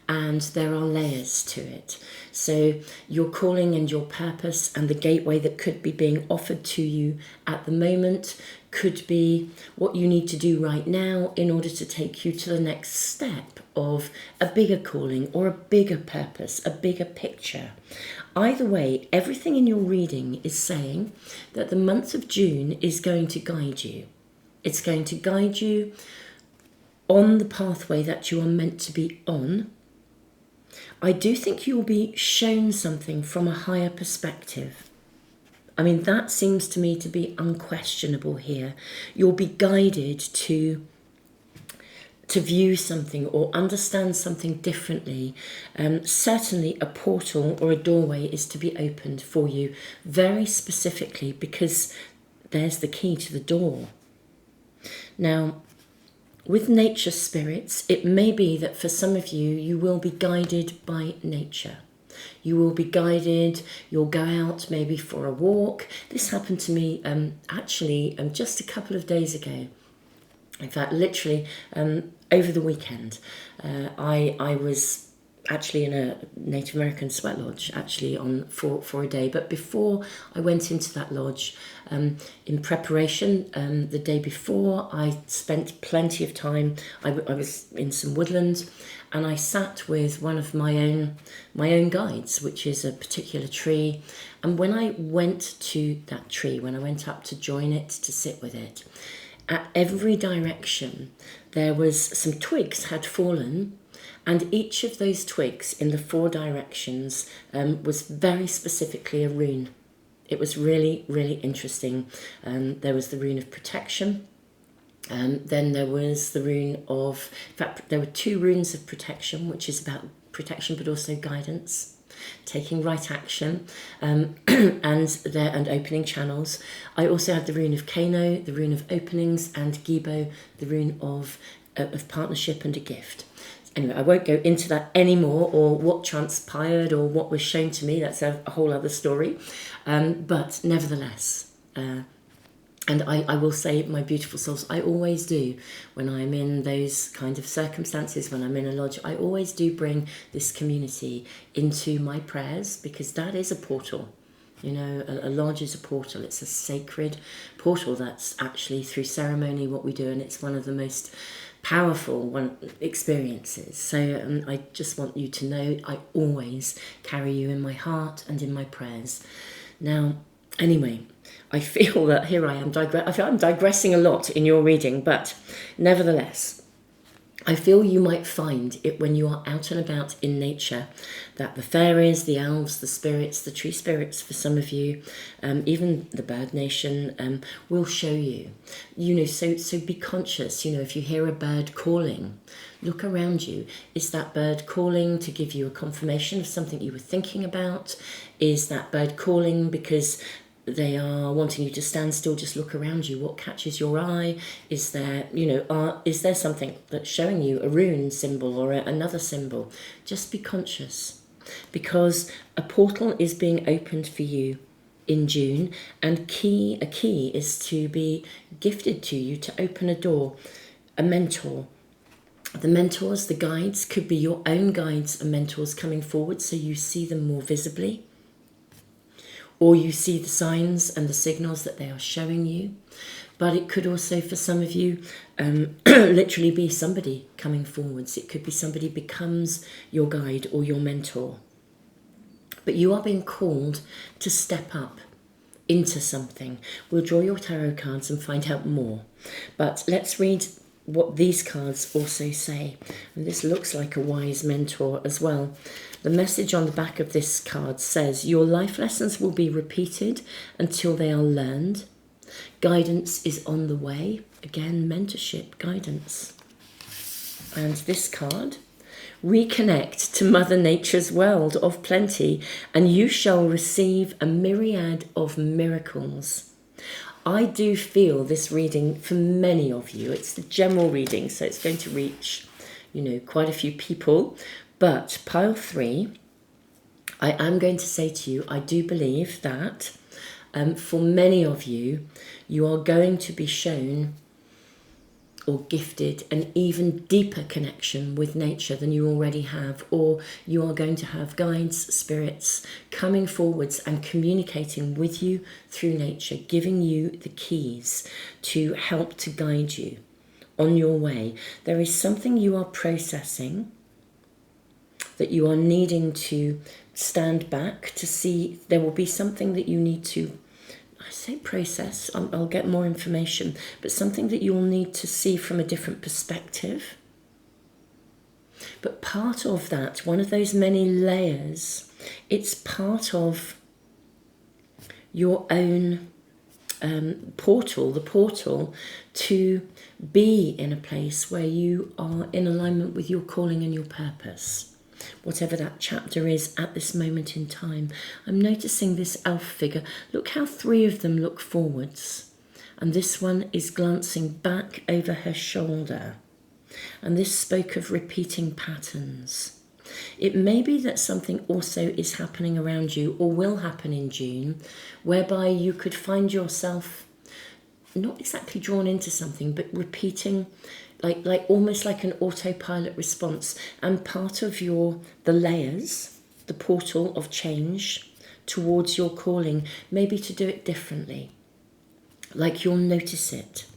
and there are layers to it. So your calling and your purpose and the gateway that could be being offered to you at the moment could be what you need to do right now in order to take you to the next step of a bigger calling or a bigger purpose, a bigger picture. Either way, everything in your reading is saying that the month of June is going to guide you. It's going to guide you on the pathway that you are meant to be on. I do think you'll be shown something from a higher perspective. I mean, that seems to me to be unquestionable here. You'll be guided to view something or understand something differently. Certainly a portal or a doorway is to be opened for you very specifically, because there's the key to the door. Now, with nature spirits, it may be that for some of you, you will be guided by nature. You will be guided, you'll go out maybe for a walk. This happened to me actually just a couple of days ago. In fact, literally over the weekend, I was actually in a Native American sweat lodge actually for a day. But before I went into that lodge, in preparation, the day before, I spent plenty of time. I was in some woodland, and I sat with one of my own guides, which is a particular tree. And when I went to that tree, when I went up to join it, to sit with it, at every direction there was some twigs had fallen, and each of those twigs in the 4 directions was very specifically a rune. It was really, really interesting. There was the rune of protection. Then there was the rune of, in fact, there were 2 runes of protection, which is about protection but also guidance, taking right action, and opening channels. I also had the rune of Kano, the rune of openings, and Gibo, the rune of partnership and a gift. Anyway, I won't go into that anymore, or what transpired or what was shown to me. That's a whole other story. But nevertheless, and I will say, my beautiful souls, I always do, when I'm in those kind of circumstances, when I'm in a lodge, I always do bring this community into my prayers, because that is a portal. You know, a lodge is a portal. It's a sacred portal. That's actually through ceremony what we do, and it's one of the most powerful experiences. So I just want you to know I always carry you in my heart and in my prayers. Now, anyway, I feel that here I am I'm digressing a lot in your reading, but nevertheless, I feel you might find it when you are out and about in nature that the fairies, the elves, the spirits, the tree spirits for some of you, even the bird nation, will show you. You know, so be conscious. You know, if you hear a bird calling, look around you. Is that bird calling to give you a confirmation of something you were thinking about? Is that bird calling because they are wanting you to stand still, just look around you? What catches your eye? Is there, is there something that's showing you a rune symbol or another symbol? Just be conscious, because a portal is being opened for you in June, and a key is to be gifted to you to open a door, a mentor. The mentors, the guides, could be your own guides and mentors coming forward so you see them more visibly, or you see the signs and the signals that they are showing you. But it could also, for some of you, literally be somebody coming forwards. It could be somebody becomes your guide or your mentor. But you are being called to step up into something. We'll draw your tarot cards and find out more. But let's read what these cards also say, and this looks like a wise mentor as well. The message on the back of this card says, your life lessons will be repeated until they are learned. Guidance is on the way. Again, mentorship, guidance. And this card, reconnect to Mother Nature's world of plenty, and you shall receive a myriad of miracles. I do feel this reading for many of you. It's the general reading, so it's going to reach, quite a few people. But pile 3, I am going to say to you, I do believe that for many of you, you are going to be shown or gifted an even deeper connection with nature than you already have, or you are going to have guides, spirits coming forwards and communicating with you through nature, giving you the keys to help to guide you on your way. There is something you are processing that you are needing to stand back to see. There will be something that you need to, I say process, I'll get more information, but something that you'll need to see from a different perspective. But part of that, one of those many layers, it's part of your own portal, the portal to be in a place where you are in alignment with your calling and your purpose. Whatever that chapter is at this moment in time. I'm noticing this elf figure. Look how 3 of them look forwards. And this one is glancing back over her shoulder. And this spoke of repeating patterns. It may be that something also is happening around you, or will happen in June, whereby you could find yourself not exactly drawn into something, but repeating like almost like an autopilot response, and part of the layers, the portal of change towards your calling, maybe to do it differently. Like you'll notice it.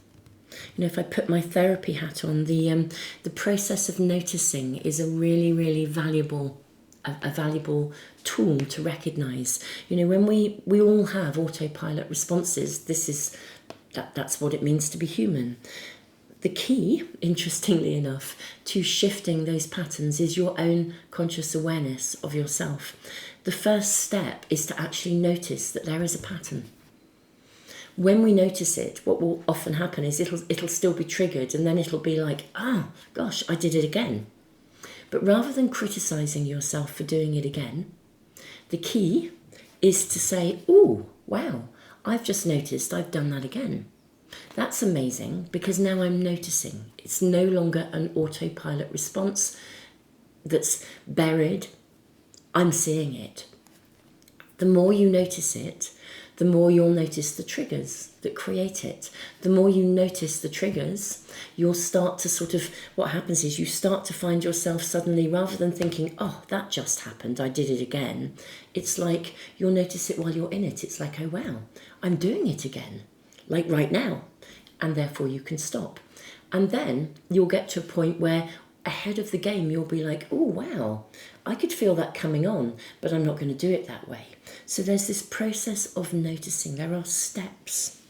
If I put my therapy hat on, the process of noticing is a really, really valuable tool to recognise. When we all have autopilot responses, that's what it means to be human. The key, interestingly enough, to shifting those patterns is your own conscious awareness of yourself. The first step is to actually notice that there is a pattern. When we notice it, what will often happen is it'll still be triggered, and then it'll be like, oh gosh, I did it again. But rather than criticising yourself for doing it again, the key is to say, oh, wow, I've just noticed I've done that again. That's amazing, because now I'm noticing. It's no longer an autopilot response that's buried. I'm seeing it. The more you notice it, the more you'll notice the triggers that create it. The more you notice the triggers, you'll start to what happens is you start to find yourself suddenly, rather than thinking, oh, that just happened, I did it again. It's like you'll notice it while you're in it. It's like, oh, wow, I'm doing it again. Like right now, and therefore you can stop. And then you'll get to a point where ahead of the game you'll be like, oh wow, I could feel that coming on, but I'm not going to do it that way. So there's this process of noticing. There are steps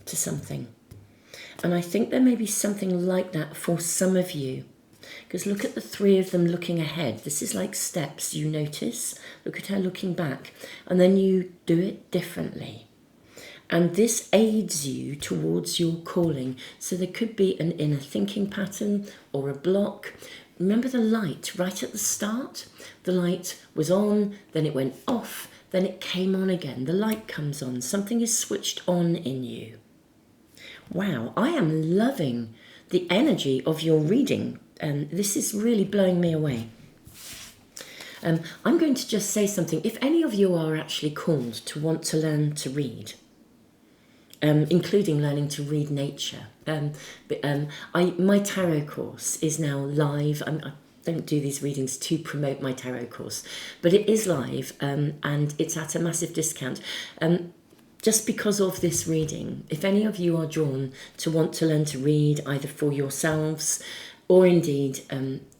to something. And I think there may be something like that for some of you. Because look at the 3 of them looking ahead. This is like steps. You notice, look at her looking back, and then you do it differently. And this aids you towards your calling. So there could be an inner thinking pattern or a block. Remember the light right at the start? The light was on, then it went off, then it came on again. The light comes on. Something is switched on in you. Wow, I am loving the energy of your reading. This is really blowing me away. I'm going to just say something. If any of you are actually called to want to learn to read, including learning to read nature. My tarot course is now live. I don't do these readings to promote my tarot course, but it is live, and it's at a massive discount. Just because of this reading, if any of you are drawn to want to learn to read, either for yourselves or indeed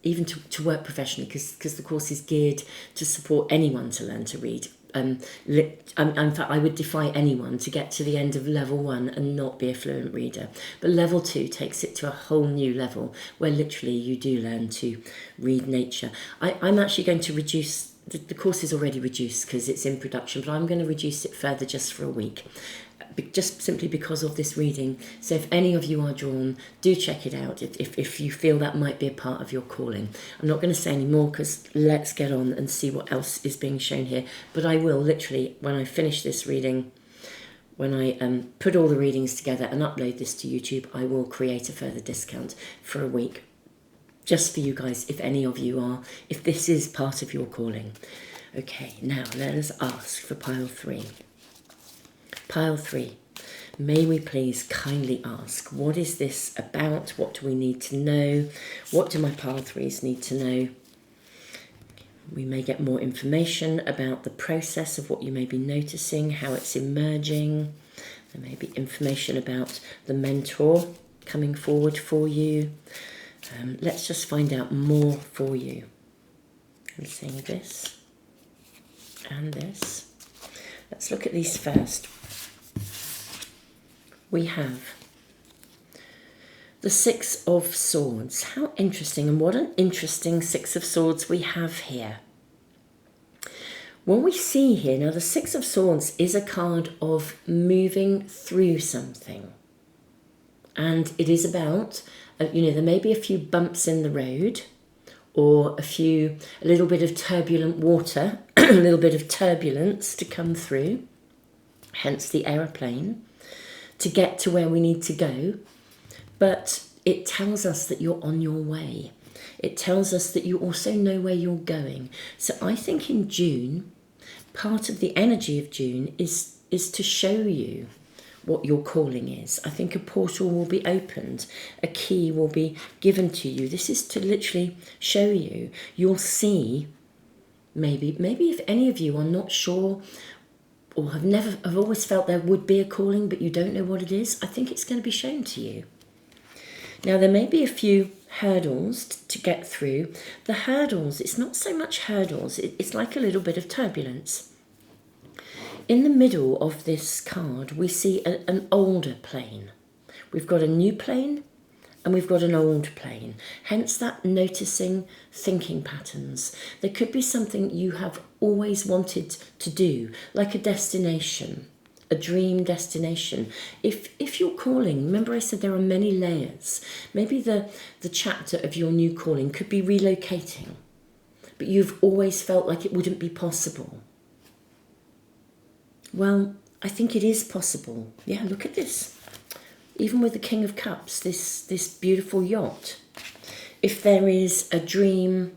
even to work professionally, because the course is geared to support anyone to learn to read, in fact, I would defy anyone to get to the end of level 1 and not be a fluent reader. But level 2 takes it to a whole new level where literally you do learn to read nature. I'm actually going to reduce, the course is already reduced because it's in production, but I'm going to reduce it further just for a week. Just simply because of this reading. So if any of you are drawn, do check it out if you feel that might be a part of your calling. I'm not going to say any more because let's get on and see what else is being shown here. But I will literally, when I finish this reading, when I put all the readings together and upload this to YouTube, I will create a further discount for a week. Just for you guys, if any of you are, if this is part of your calling. Okay, now let us ask for pile 3. Pile 3, may we please kindly ask, what is this about? What do we need to know? What do my pile 3s need to know? We may get more information about the process of what you may be noticing, how it's emerging. There may be information about the mentor coming forward for you. Let's just find out more for you. I'm seeing this and this. Let's look at these first. We have the 6 of Swords. How interesting, and what an interesting 6 of Swords we have here. What we see here, now the 6 of Swords is a card of moving through something. And it is about, there may be a few bumps in the road, or a little bit of turbulent water, a little bit of turbulence to come through, hence the aeroplane, to get to where we need to go. But it tells us that you're on your way. It tells us that you also know where you're going. So I think in June, part of the energy of June is to show you what your calling is. I think a portal will be opened, a key will be given to you. This is to literally show you. You'll see, maybe if any of you are not sure or have always felt there would be a calling but you don't know what it is, I think it's going to be shown to you. Now there may be a few hurdles to get through. The hurdles, it's not so much hurdles, it's like a little bit of turbulence. In the middle of this card we see an older plane. We've got a new plane and we've got an old plane, hence that noticing thinking patterns. There could be something you have always wanted to do, like a destination, a dream destination. If you're calling, remember I said there are many layers. Maybe the chapter of your new calling could be relocating, but you've always felt like it wouldn't be possible. Well, I think it is possible. Yeah, look at this. Even with the King of Cups, this beautiful yacht. If there is a dream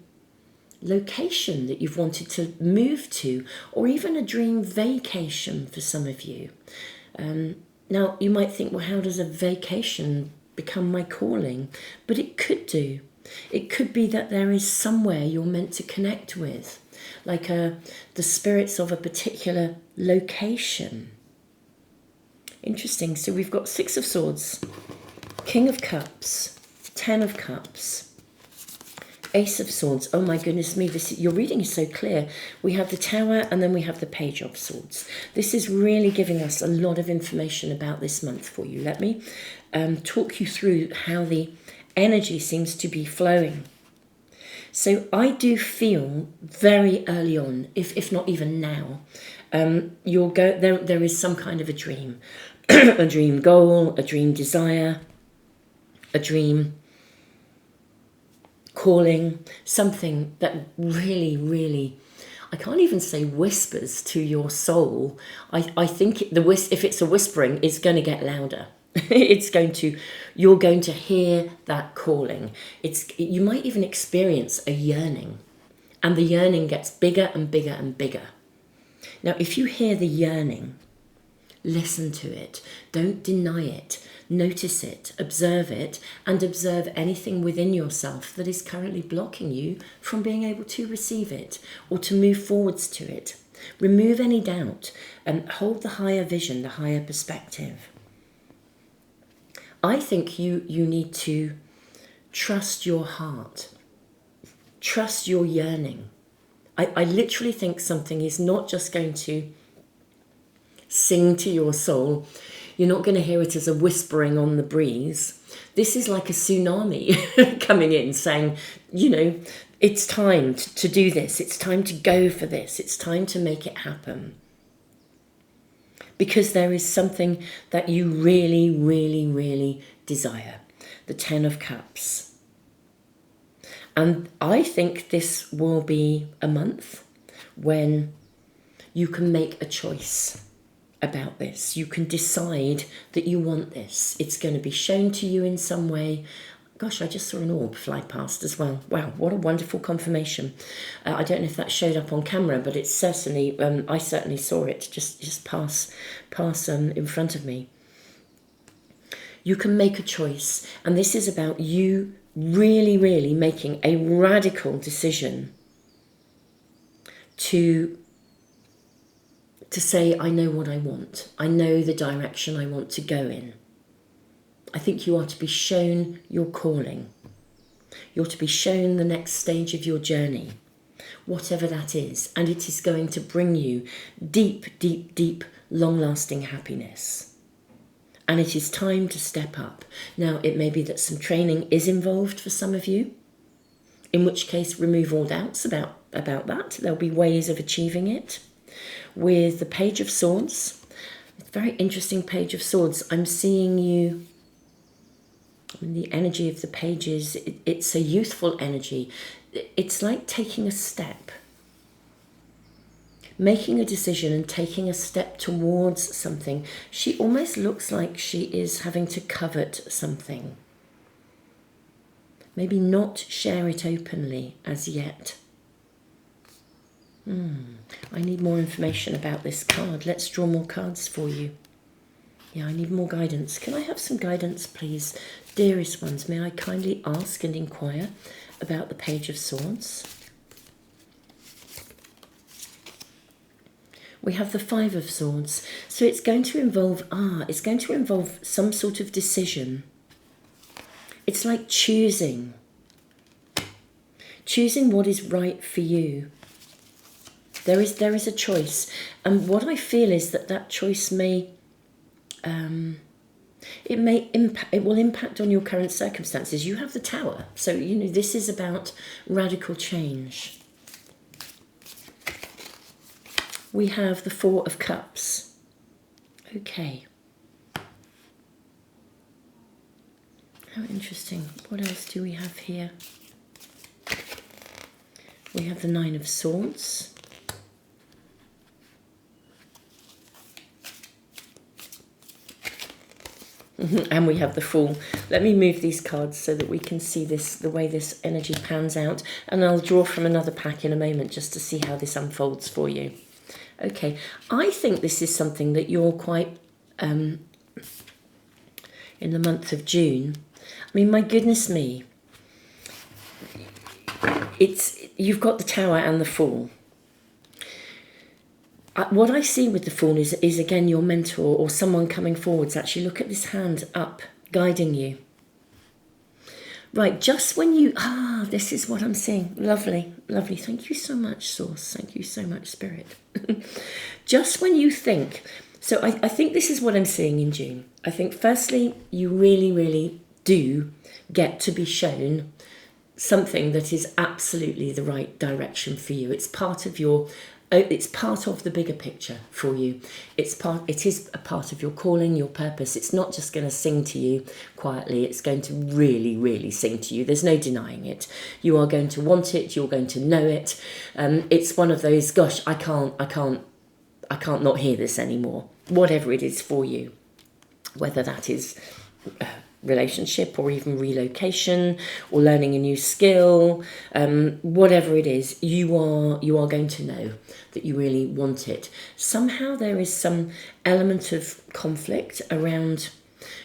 location that you've wanted to move to, or even a dream vacation for some of you. Now, you might think, well, how does a vacation become my calling? But it could do. It could be that there is somewhere you're meant to connect with, like the spirits of a particular location. Interesting. So we've got 6 of Swords, King of Cups, 10 of Cups, Ace of Swords. Oh my goodness me, your reading is so clear. We have the Tower and then we have the Page of Swords. This is really giving us a lot of information about this month for you. Let me talk you through how the energy seems to be flowing. So I do feel very early on, if not even now, there is some kind of a dream, a dream goal, a dream desire, a dream calling, something that really, really, I can't even say whispers to your soul. I think if it's a whispering, it's going to get louder. You're going to hear that calling. You might even experience a yearning, and the yearning gets bigger and bigger and bigger. Now, if you hear the yearning, listen to it. Don't deny it. Notice it, observe it, and observe anything within yourself that is currently blocking you from being able to receive it or to move forwards to it. Remove any doubt and hold the higher vision, the higher perspective. I think you need to trust your heart, trust your yearning, I literally think something is not just going to sing to your soul. You're not going to hear it as a whispering on the breeze. This is like a tsunami coming in saying, you know, it's time to do this. It's time to go for this. It's time to make it happen. Because there is something that you really, really, really desire. The 10 of Cups. And I think this will be a month when you can make a choice about this. You can decide that you want this. It's going to be shown to you in some way. Gosh, I just saw an orb fly past as well. Wow, what a wonderful confirmation. I don't know if that showed up on camera, but it's certainly, I certainly saw it just pass in front of me. You can make a choice, and this is about you really, really making a radical decision to say, I know what I want. I know the direction I want to go in. I think you are to be shown your calling. You're to be shown the next stage of your journey, whatever that is. And it is going to bring you deep, deep, deep, long-lasting happiness. And it is time to step up. Now, it may be that some training is involved for some of you, in which case remove all doubts about that. There'll be ways of achieving it. With the Page of Swords, it's a very interesting Page of Swords. I'm seeing you, the energy of the pages, it's a youthful energy. It's like taking a step, making a decision and taking a step towards something. She almost looks like she is having to covet something. Maybe not share it openly as yet. I need more information about this card. Let's draw more cards for you. Yeah, I need more guidance. Can I have some guidance, please? Dearest ones, may I kindly ask and inquire about the Page of Swords? We have the Five of Swords. So it's going to involve, it's going to involve some sort of decision. It's like choosing what is right for you. There is a choice, and what I feel is that choice may, it will impact on your current circumstances. You have the Tower, so you know this is about radical change. We have the Four of Cups. Okay. How interesting. What else do we have here? We have the Nine of Swords. And we have the Fool. Let me move these cards so that we can see this, the way this energy pans out. And I'll draw from another pack in a moment just to see how this unfolds for you. Okay, I think this is something that you're quite, in the month of June. I mean, my goodness me. You've got the Tower and the Fool. What I see with the Fool is again your mentor or someone coming forwards. Actually, look at this hand up, guiding you. Right, just when you, this is what I'm seeing. Lovely, lovely. Thank you so much, Source. Thank you so much, Spirit. Just when you think, so I think this is what I'm seeing in June. I think firstly, you really, really do get to be shown something that is absolutely the right direction for you. It's part of your, it's part of the bigger picture for you. It is a part of your calling, your purpose. It's not just going to sing to you quietly. It's going to really, really sing to you. There's no denying it. You are going to want it. You're going to know it. It's one of those, gosh, I can't not hear this anymore. Whatever it is for you, whether that is relationship or even relocation or learning a new skill, whatever it is, you are going to know that you really want it. Somehow there is some element of conflict around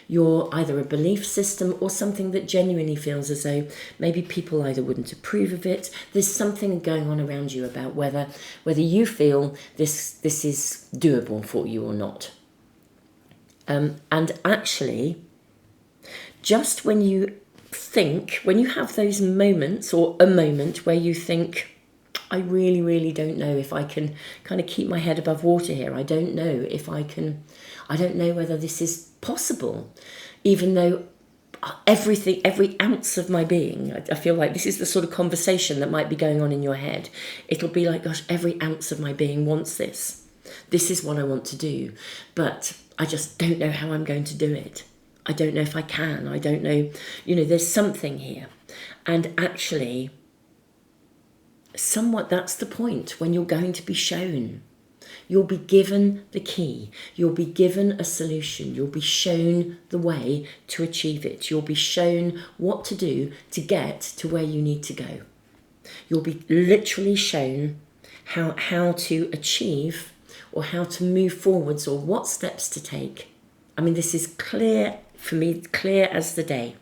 your either a belief system or something that genuinely feels as though maybe people either wouldn't approve of it. There's something going on around you about whether you feel this is doable for you or not. And actually, just when you have those moments or a moment where you think, I really, really don't know if I can kind of keep my head above water here. I don't know if I can, I don't know whether this is possible, even though everything, every ounce of my being, I feel like this is the sort of conversation that might be going on in your head. It'll be like, gosh, every ounce of my being wants this. This is what I want to do, but I just don't know how I'm going to do it. I don't know if I can. I don't know, there's something here. And actually, somewhat that's the point when you're going to be shown. You'll be given the key. You'll be given a solution. You'll be shown the way to achieve it. You'll be shown what to do to get to where you need to go. You'll be literally shown how to achieve or how to move forwards or what steps to take. I mean, this is clear for me, clear as the day.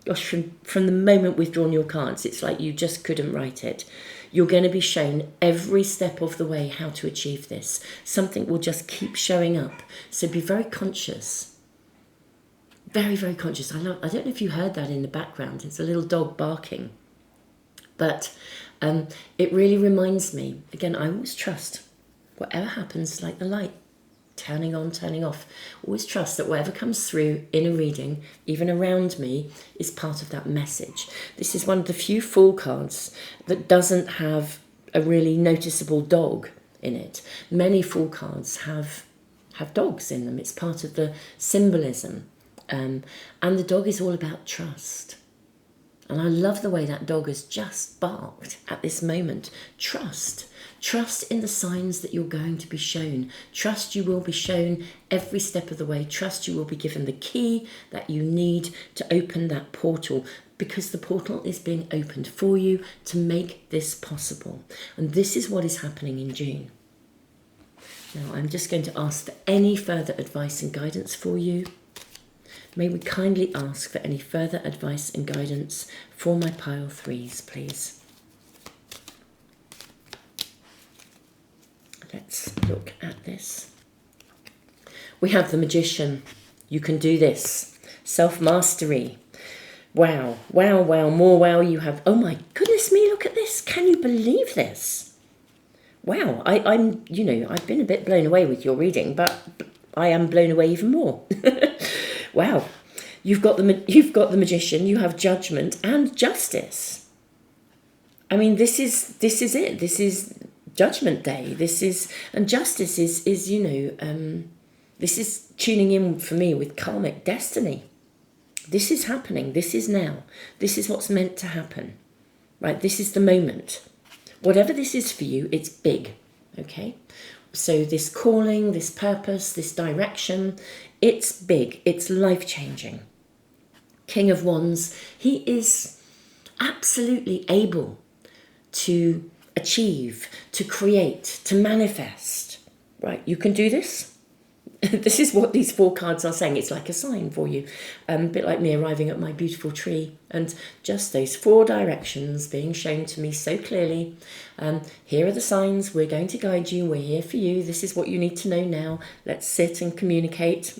Gosh, from the moment we've drawn your cards, it's like you just couldn't write it. You're going to be shown every step of the way how to achieve this. Something will just keep showing up. So be very conscious. Very, very conscious. I don't know if you heard that in the background. It's a little dog barking. But it really reminds me, again, I always trust. Whatever happens, like the light, turning on, turning off. Always trust that whatever comes through in a reading, even around me, is part of that message. This is one of the few Fool cards that doesn't have a really noticeable dog in it. Many Fool cards have dogs in them. It's part of the symbolism. And the dog is all about trust. And I love the way that dog has just barked at this moment. Trust. Trust in the signs that you're going to be shown. Trust you will be shown every step of the way. Trust you will be given the key that you need to open that portal, because the portal is being opened for you to make this possible. And this is what is happening in June. Now, I'm just going to ask for any further advice and guidance for you. May we kindly ask for any further advice and guidance for my pile threes, please. Let's look at this. We have the Magician. You can do this. Self-mastery. Wow, wow, wow, more wow you have. Oh my goodness me, look at this. Can you believe this? Wow, I'm, I've been a bit blown away with your reading, but I am blown away even more. Wow, you've got the Magician, you have Judgment and Justice. I mean, this is it. This is Judgment Day. And Justice is this is tuning in for me with karmic destiny. This is happening. This is now. This is what's meant to happen, right? This is the moment. Whatever this is for you, it's big, okay? So this calling, this purpose, this direction, it's big. It's life-changing. King of Wands, he is absolutely able to achieve, to create, to manifest, right? You can do this. This is what these 4 cards are saying. It's like a sign for you, a bit like me arriving at my beautiful tree and just those 4 directions being shown to me so clearly. Here are the signs. We're going to guide you. We're here for you. This is what you need to know now. Let's sit and communicate.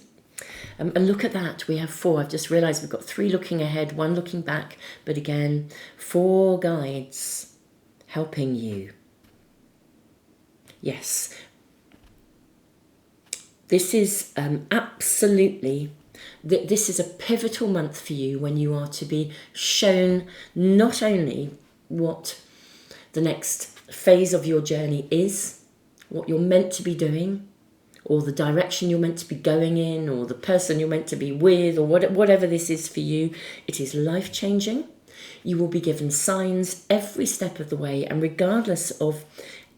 And look at that. We have 4. I've just realised we've got 3 looking ahead, 1 looking back. But again, 4 guides helping you. Yes. This is absolutely, this is a pivotal month for you when you are to be shown not only what the next phase of your journey is, what you're meant to be doing, or the direction you're meant to be going in, or the person you're meant to be with, or whatever this is for you. It is life-changing. You will be given signs every step of the way, and regardless of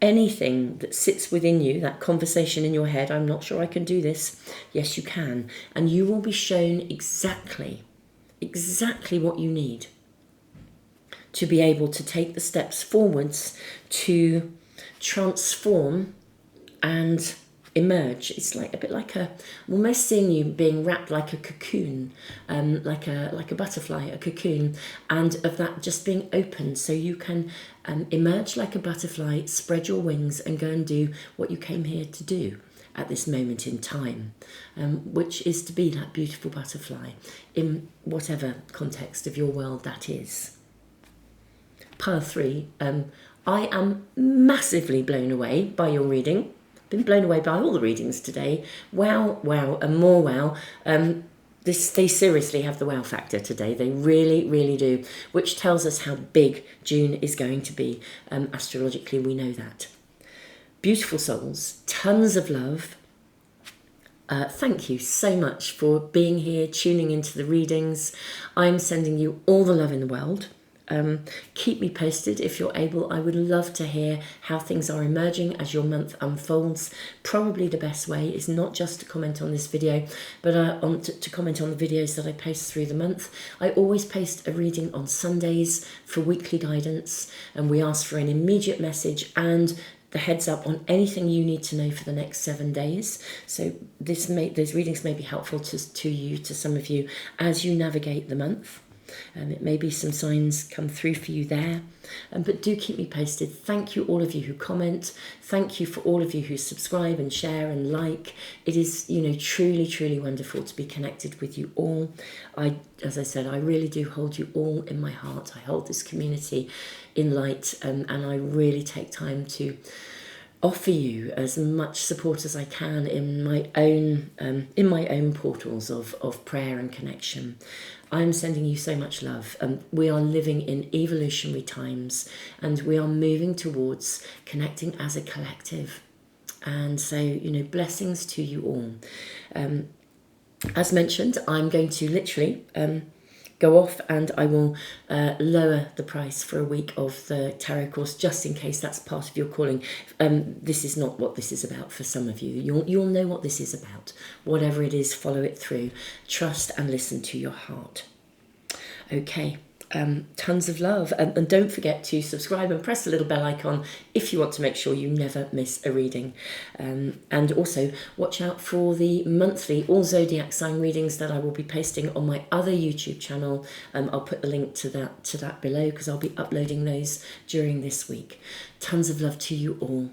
anything that sits within you, that conversation in your head, I'm not sure I can do this. Yes, you can. And you will be shown exactly what you need to be able to take the steps forwards to transform and emerge. It's like a bit like I'm almost seeing you being wrapped like a cocoon, like a butterfly, a cocoon, and of that just being open so you can emerge like a butterfly, spread your wings and go and do what you came here to do at this moment in time, which is to be that beautiful butterfly in whatever context of your world that is. Pile 3, I am massively blown away by your reading. Been blown away by all the readings today. Wow, wow, and more wow. They seriously have the wow factor today. They really, really do, which tells us how big June is going to be. Astrologically, we know that. Beautiful souls, tons of love. Thank you so much for being here, tuning into the readings. I'm sending you all the love in the world. Keep me posted if you're able. I would love to hear how things are emerging as your month unfolds. Probably the best way is not just to comment on this video, but to comment on the videos that I post through the month. I always post a reading on Sundays for weekly guidance, and we ask for an immediate message and the heads up on anything you need to know for the next 7 days. So those readings may be helpful to you, to some of you, as you navigate the month. It may be some signs come through for you there, but do keep me posted. Thank you all of you who comment. Thank you for all of you who subscribe and share and like. It is, truly, truly wonderful to be connected with you all. As I said, I really do hold you all in my heart. I hold this community in light, and I really take time to offer you as much support as I can in my own portals of prayer and connection. I'm sending you so much love. We are living in evolutionary times, and we are moving towards connecting as a collective. And so, blessings to you all. As mentioned, I'm going to literally go off, and I will lower the price for a week of the tarot course, just in case that's part of your calling. This is not what this is about for some of you. You'll know what this is about. Whatever it is, follow it through. Trust and listen to your heart. Okay. Tons of love, and don't forget to subscribe and press the little bell icon if you want to make sure you never miss a reading, and also watch out for the monthly all zodiac sign readings that I will be posting on my other YouTube channel. I'll put the link to that below, because I'll be uploading those during this week. Tons of love to you all.